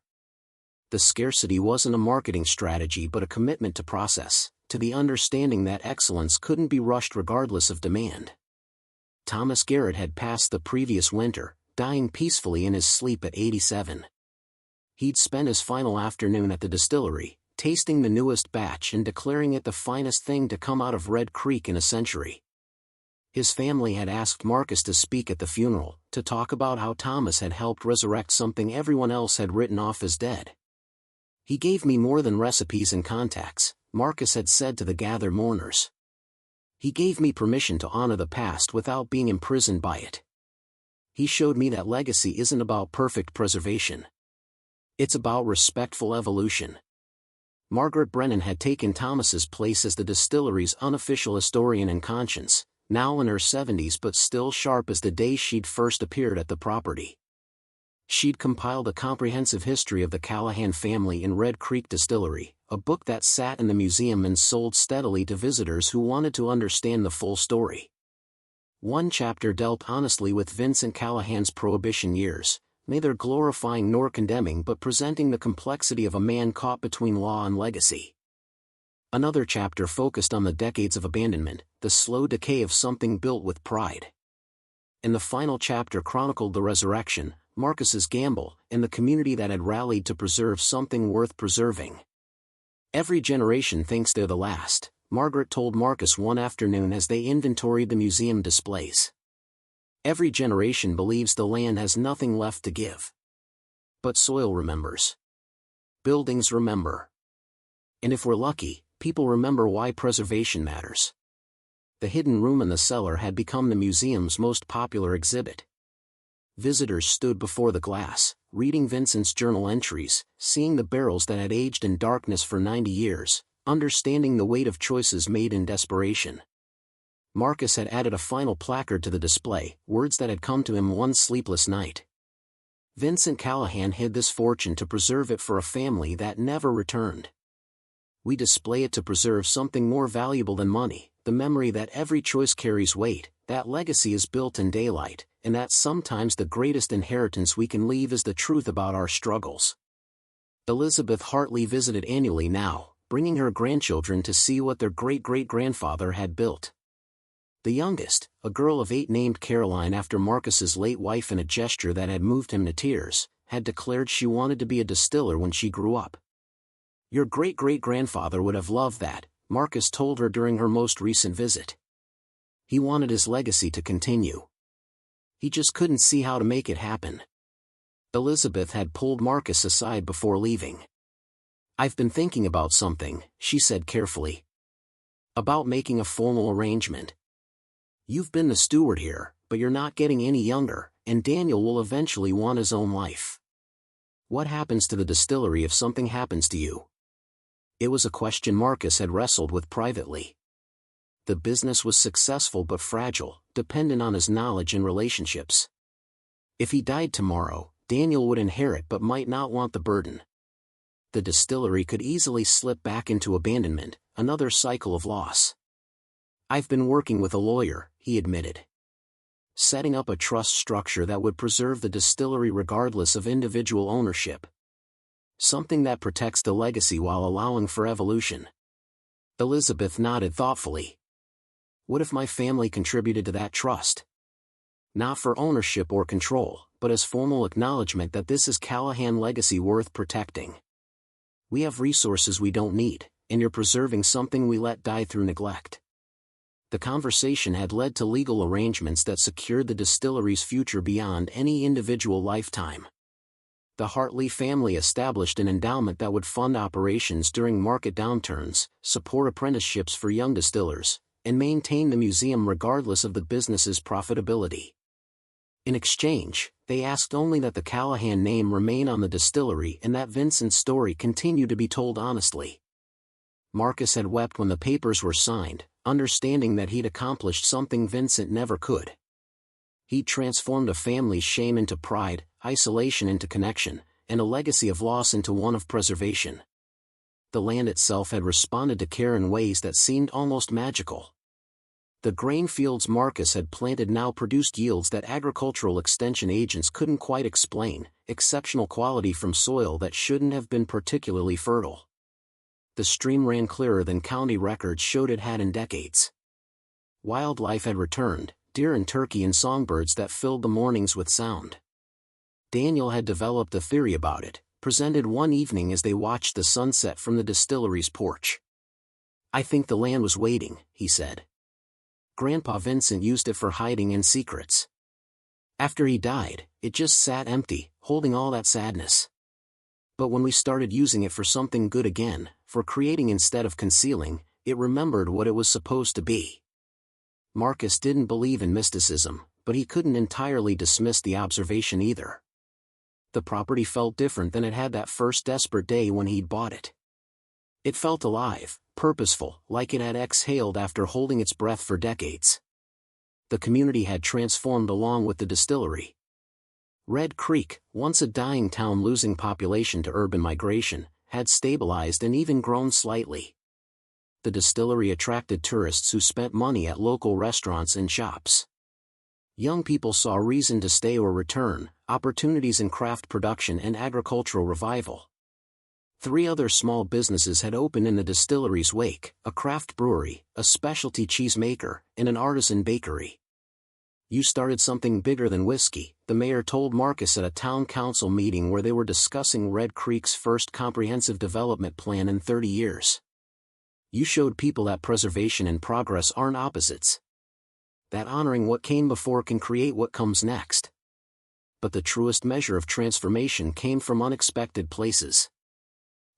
A: The scarcity wasn't a marketing strategy but a commitment to process, to the understanding that excellence couldn't be rushed regardless of demand. Thomas Garrett had passed the previous winter, dying peacefully in his sleep at 87. He'd spent his final afternoon at the distillery, tasting the newest batch and declaring it the finest thing to come out of Red Creek in a century. His family had asked Marcus to speak at the funeral, to talk about how Thomas had helped resurrect something everyone else had written off as dead. "He gave me more than recipes and contacts," Marcus had said to the gathered mourners. "He gave me permission to honor the past without being imprisoned by it. He showed me that legacy isn't about perfect preservation. It's about respectful evolution." Margaret Brennan had taken Thomas's place as the distillery's unofficial historian and conscience, now in her 70s but still sharp as the day she'd first appeared at the property. She'd compiled a comprehensive history of the Callahan family in Red Creek Distillery, a book that sat in the museum and sold steadily to visitors who wanted to understand the full story. One chapter dealt honestly with Vincent Callahan's Prohibition years, neither glorifying nor condemning but presenting the complexity of a man caught between law and legacy. Another chapter focused on the decades of abandonment, the slow decay of something built with pride. And the final chapter chronicled the resurrection, Marcus's gamble, and the community that had rallied to preserve something worth preserving. "Every generation thinks they're the last," Margaret told Marcus one afternoon as they inventoried the museum displays. "Every generation believes the land has nothing left to give. But soil remembers. Buildings remember. And if we're lucky, people remember why preservation matters." The hidden room in the cellar had become the museum's most popular exhibit. Visitors stood before the glass, reading Vincent's journal entries, seeing the barrels that had aged in darkness for 90 years, understanding the weight of choices made in desperation. Marcus had added a final placard to the display, words that had come to him one sleepless night. Vincent Callahan hid this fortune to preserve it for a family that never returned. We display it to preserve something more valuable than money, the memory that every choice carries weight, that legacy is built in daylight, and that sometimes the greatest inheritance we can leave is the truth about our struggles. Elizabeth Hartley visited annually now, bringing her grandchildren to see what their great-great-grandfather had built. The youngest, a girl of 8 named Caroline after Marcus's late wife in a gesture that had moved him to tears, had declared she wanted to be a distiller when she grew up. "Your great-great-grandfather would have loved that," Marcus told her during her most recent visit. He wanted his legacy to continue. He just couldn't see how to make it happen. Elizabeth had pulled Marcus aside before leaving. "I've been thinking about something," she said carefully. "About making a formal arrangement. You've been the steward here, but you're not getting any younger, and Daniel will eventually want his own life. What happens to the distillery if something happens to you?" It was a question Marcus had wrestled with privately. The business was successful but fragile, dependent on his knowledge and relationships. If he died tomorrow, Daniel would inherit but might not want the burden. The distillery could easily slip back into abandonment, another cycle of loss. "I've been working with a lawyer," he admitted. setting up a trust structure that would preserve the distillery regardless of individual ownership. Something that protects the legacy while allowing for evolution. Elizabeth nodded thoughtfully. What if my family contributed to that trust? Not for ownership or control, but as formal acknowledgement that this is Callahan legacy worth protecting. We have resources we don't need, and you're preserving something we let die through neglect. The conversation had led to legal arrangements that secured the distillery's future beyond any individual lifetime. The Hartley family established an endowment that would fund operations during market downturns, support apprenticeships for young distillers, and maintain the museum regardless of the business's profitability. In exchange, they asked only that the Callahan name remain on the distillery and that Vincent's story continue to be told honestly. Marcus had wept when the papers were signed, understanding that he'd accomplished something Vincent never could. He'd transformed a family's shame into pride, isolation into connection, and a legacy of loss into one of preservation. The land itself had responded to care in ways that seemed almost magical. The grain fields Marcus had planted now produced yields that agricultural extension agents couldn't quite explain, exceptional quality from soil that shouldn't have been particularly fertile. The stream ran clearer than county records showed it had in decades. Wildlife had returned, deer and turkey and songbirds that filled the mornings with sound. Daniel had developed a theory about it, presented one evening as they watched the sunset from the distillery's porch. I think the land was waiting, he said. Grandpa Vincent used it for hiding in secrets. After he died, it just sat empty, holding all that sadness. But when we started using it for something good again, for creating instead of concealing, it remembered what it was supposed to be. Marcus didn't believe in mysticism, but he couldn't entirely dismiss the observation either. The property felt different than it had that first desperate day when he'd bought it. It felt alive, purposeful, like it had exhaled after holding its breath for decades. The community had transformed along with the distillery. Red Creek, once a dying town losing population to urban migration, had stabilized and even grown slightly. The distillery attracted tourists who spent money at local restaurants and shops. Young people saw reason to stay or return, opportunities in craft production and agricultural revival. 3 other small businesses had opened in the distillery's wake, a craft brewery, a specialty cheese maker, and an artisan bakery. You started something bigger than whiskey, the mayor told Marcus at a town council meeting where they were discussing Red Creek's first comprehensive development plan in 30 years. You showed people that preservation and progress aren't opposites. That honoring what came before can create what comes next. But the truest measure of transformation came from unexpected places.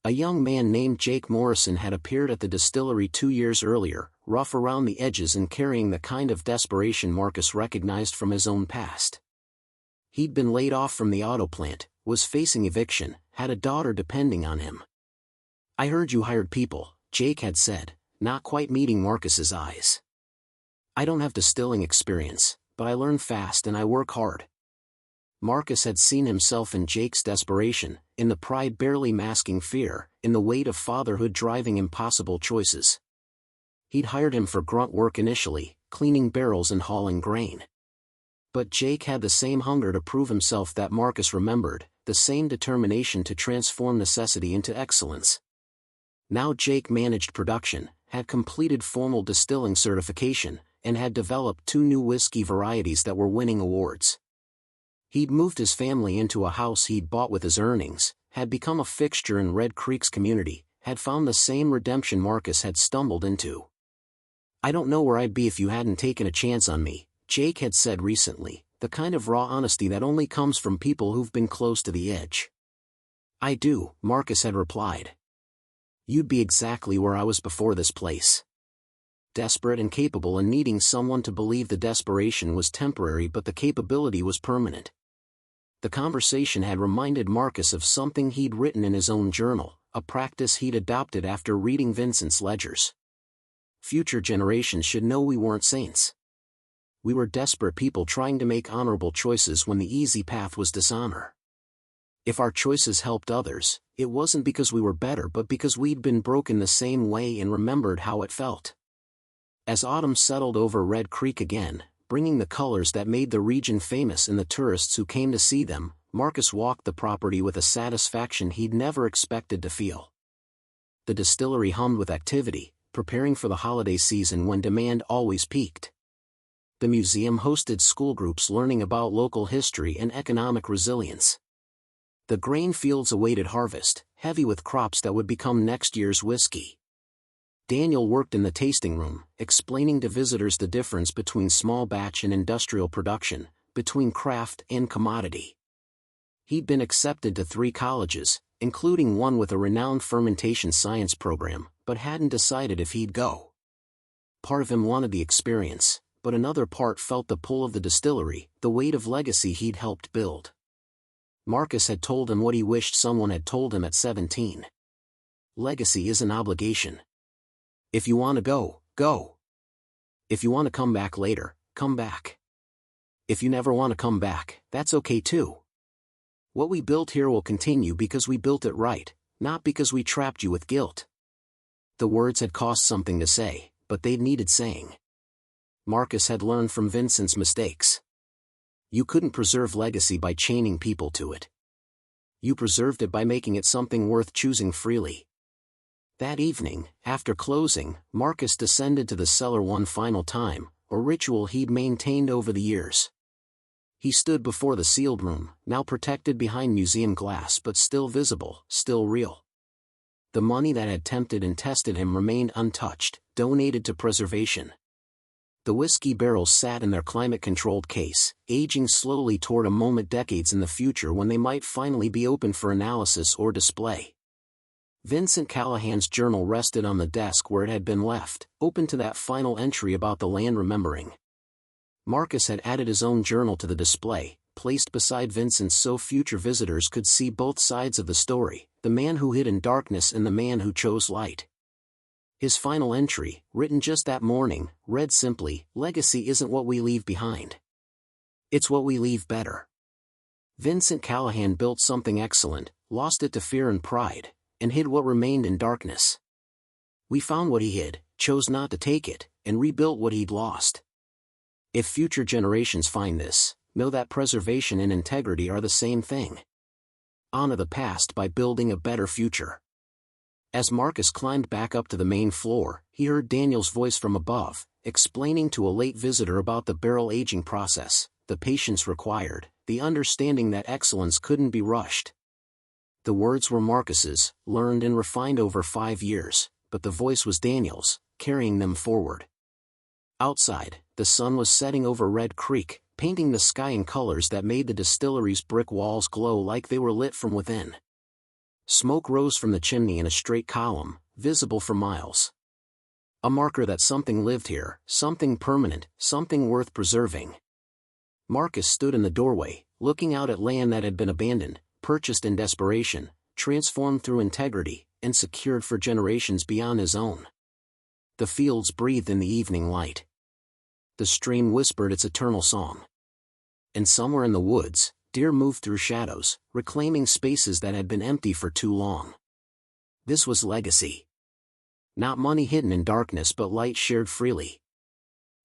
A: A young man named Jake Morrison had appeared at the distillery 2 years earlier, rough around the edges and carrying the kind of desperation Marcus recognized from his own past. He'd been laid off from the auto plant, was facing eviction, had a daughter depending on him. I heard you hired people, Jake had said, not quite meeting Marcus's eyes. I don't have distilling experience, but I learn fast and I work hard. Marcus had seen himself in Jake's desperation, in the pride barely masking fear, in the weight of fatherhood driving impossible choices. He'd hired him for grunt work initially, cleaning barrels and hauling grain. But Jake had the same hunger to prove himself that Marcus remembered, the same determination to transform necessity into excellence. Now Jake managed production, had completed formal distilling certification, and had developed 2 new whiskey varieties that were winning awards. He'd moved his family into a house he'd bought with his earnings, had become a fixture in Red Creek's community, had found the same redemption Marcus had stumbled into. I don't know where I'd be if you hadn't taken a chance on me, Jake had said recently, the kind of raw honesty that only comes from people who've been close to the edge. I do, Marcus had replied. You'd be exactly where I was before this place. Desperate and capable and needing someone to believe the desperation was temporary but the capability was permanent. The conversation had reminded Marcus of something he'd written in his own journal, a practice he'd adopted after reading Vincent's ledgers. Future generations should know we weren't saints. We were desperate people trying to make honorable choices when the easy path was dishonor. If our choices helped others, it wasn't because we were better but because we'd been broken the same way and remembered how it felt. As autumn settled over Red Creek again, bringing the colors that made the region famous and the tourists who came to see them. Marcus walked the property with a satisfaction he'd never expected to feel. The distillery hummed with activity, preparing for the holiday season when demand always peaked. The museum hosted school groups learning about local history and economic resilience. The grain fields awaited harvest, heavy with crops that would become next year's whiskey. Daniel worked in the tasting room, explaining to visitors the difference between small batch and industrial production, between craft and commodity. He'd been accepted to 3 colleges, including one with a renowned fermentation science program, but hadn't decided if he'd go. Part of him wanted the experience, but another part felt the pull of the distillery, the weight of legacy he'd helped build. Marcus had told him what he wished someone had told him at 17. Legacy is an obligation. If you want to go, go. If you want to come back later, come back. If you never want to come back, that's okay too. What we built here will continue because we built it right, not because we trapped you with guilt. The words had cost something to say, but they'd needed saying. Marcus had learned from Vincent's mistakes. You couldn't preserve legacy by chaining people to it. You preserved it by making it something worth choosing freely. That evening, after closing, Marcus descended to the cellar one final time, a ritual he'd maintained over the years. He stood before the sealed room, now protected behind museum glass but still visible, still real. The money that had tempted and tested him remained untouched, donated to preservation. The whiskey barrels sat in their climate-controlled case, aging slowly toward a moment decades in the future when they might finally be open for analysis or display. Vincent Callahan's journal rested on the desk where it had been left, open to that final entry about the land remembering. Marcus had added his own journal to the display, placed beside Vincent's so future visitors could see both sides of the story, the man who hid in darkness and the man who chose light. His final entry, written just that morning, read simply, "Legacy isn't what we leave behind. It's what we leave better." Vincent Callahan built something excellent, lost it to fear and pride, and hid what remained in darkness. We found what he hid, chose not to take it, and rebuilt what he'd lost. If future generations find this, know that preservation and integrity are the same thing. Honor the past by building a better future. As Marcus climbed back up to the main floor, he heard Daniel's voice from above, explaining to a late visitor about the barrel aging process, the patience required, the understanding that excellence couldn't be rushed. The words were Marcus's, learned and refined over 5 years, but the voice was Daniel's, carrying them forward. Outside, the sun was setting over Red Creek, painting the sky in colors that made the distillery's brick walls glow like they were lit from within. Smoke rose from the chimney in a straight column, visible for miles. A marker that something lived here, something permanent, something worth preserving. Marcus stood in the doorway, looking out at land that had been abandoned, purchased in desperation, transformed through integrity, and secured for generations beyond his own. The fields breathed in the evening light. The stream whispered its eternal song. And somewhere in the woods, deer moved through shadows, reclaiming spaces that had been empty for too long. This was legacy. Not money hidden in darkness but light shared freely.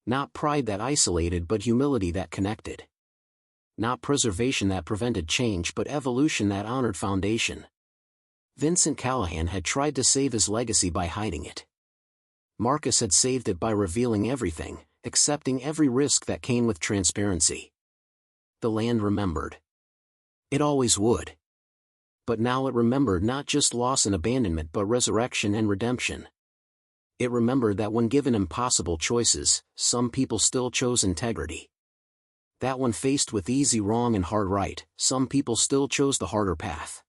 A: Not pride that isolated but humility that connected. Not preservation that prevented change but evolution that honored foundation. Vincent Callahan had tried to save his legacy by hiding it. Marcus had saved it by revealing everything, accepting every risk that came with transparency. The land remembered. It always would. But now it remembered not just loss and abandonment but resurrection and redemption. It remembered that when given impossible choices, some people still chose integrity. That when faced with easy wrong and hard right, some people still chose the harder path.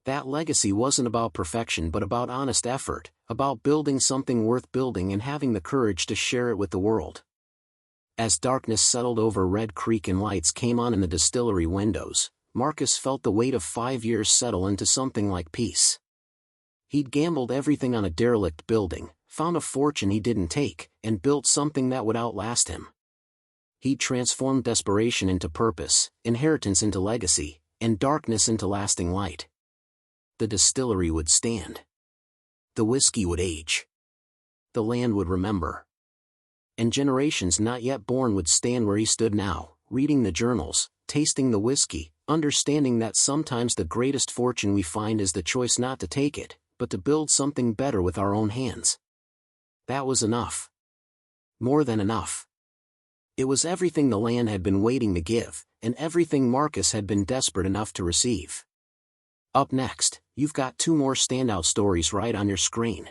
A: That legacy wasn't about perfection but about honest effort, about building something worth building and having the courage to share it with the world. As darkness settled over Red Creek and lights came on in the distillery windows, Marcus felt the weight of 5 years settle into something like peace. He'd gambled everything on a derelict building, found a fortune he didn't take, and built something that would outlast him. He'd transformed desperation into purpose, inheritance into legacy, and darkness into lasting light. The distillery would stand. The whiskey would age. The land would remember. And generations not yet born would stand where he stood now, reading the journals, tasting the whiskey, understanding that sometimes the greatest fortune we find is the choice not to take it, but to build something better with our own hands. That was enough. More than enough. It was everything the land had been waiting to give, and everything Marcus had been desperate enough to receive. Up next, you've got 2 more standout stories right on your screen.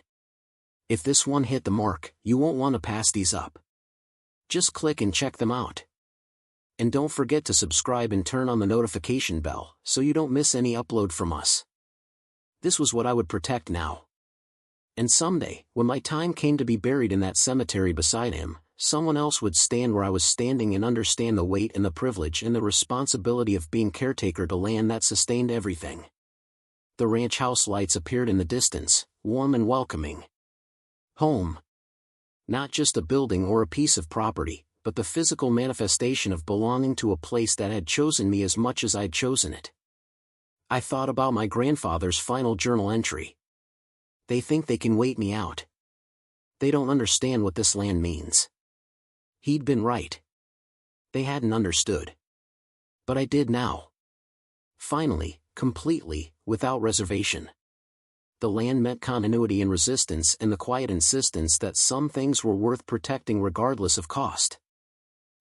A: If this one hit the mark, you won't want to pass these up. Just click and check them out. And don't forget to subscribe and turn on the notification bell so you don't miss any upload from us. This was what I would protect now. And someday, when my time came to be buried in that cemetery beside him, someone else would stand where I was standing and understand the weight and the privilege and the responsibility of being caretaker to land that sustained everything. The ranch house lights appeared in the distance, warm and welcoming. Home. Not just a building or a piece of property, but the physical manifestation of belonging to a place that had chosen me as much as I'd chosen it. I thought about my grandfather's final journal entry. They think they can wait me out. They don't understand what this land means. He'd been right. They hadn't understood. But I did now. Finally, completely, without reservation. The land meant continuity and resistance and the quiet insistence that some things were worth protecting regardless of cost.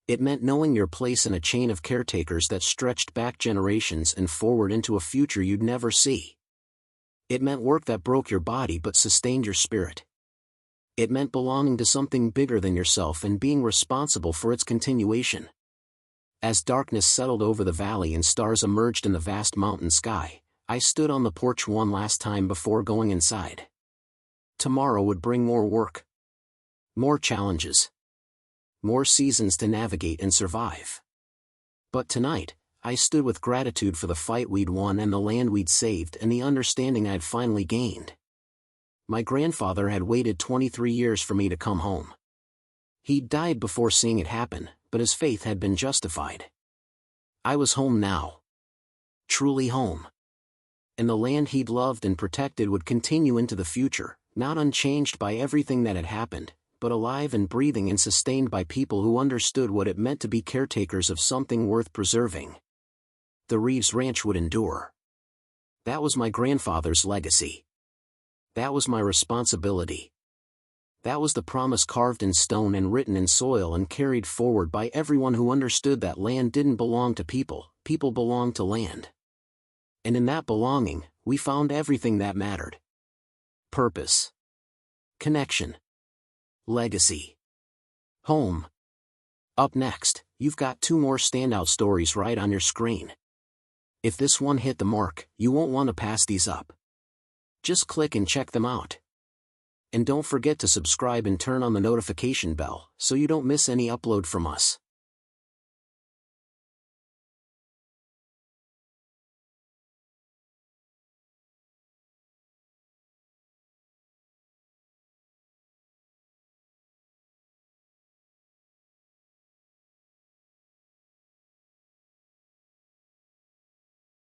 A: It meant knowing your place in a chain of caretakers that stretched back generations and forward into a future you'd never see. It meant work that broke your body but sustained your spirit. It meant belonging to something bigger than yourself and being responsible for its continuation. As darkness settled over the valley and stars emerged in the vast mountain sky, I stood on the porch one last time before going inside. Tomorrow would bring more work. More challenges. More seasons to navigate and survive. But tonight, I stood with gratitude for the fight we'd won and the land we'd saved and the understanding I'd finally gained. My grandfather had waited 23 years for me to come home. He'd died before seeing it happen, but his faith had been justified. I was home now. Truly home. And the land he'd loved and protected would continue into the future, not unchanged by everything that had happened, but alive and breathing and sustained by people who understood what it meant to be caretakers of something worth preserving. The Reeves Ranch would endure. That was my grandfather's legacy. That was my responsibility. That was the promise carved in stone and written in soil and carried forward by everyone who understood that land didn't belong to people, people belonged to land. And in that belonging, we found everything that mattered. Purpose. Connection. Legacy. Home. Up next, you've got 2 more standout stories right on your screen. If this one hit the mark, you won't want to pass these up. Just click and check them out. And don't forget to subscribe and turn on the notification bell so you don't miss any upload from us.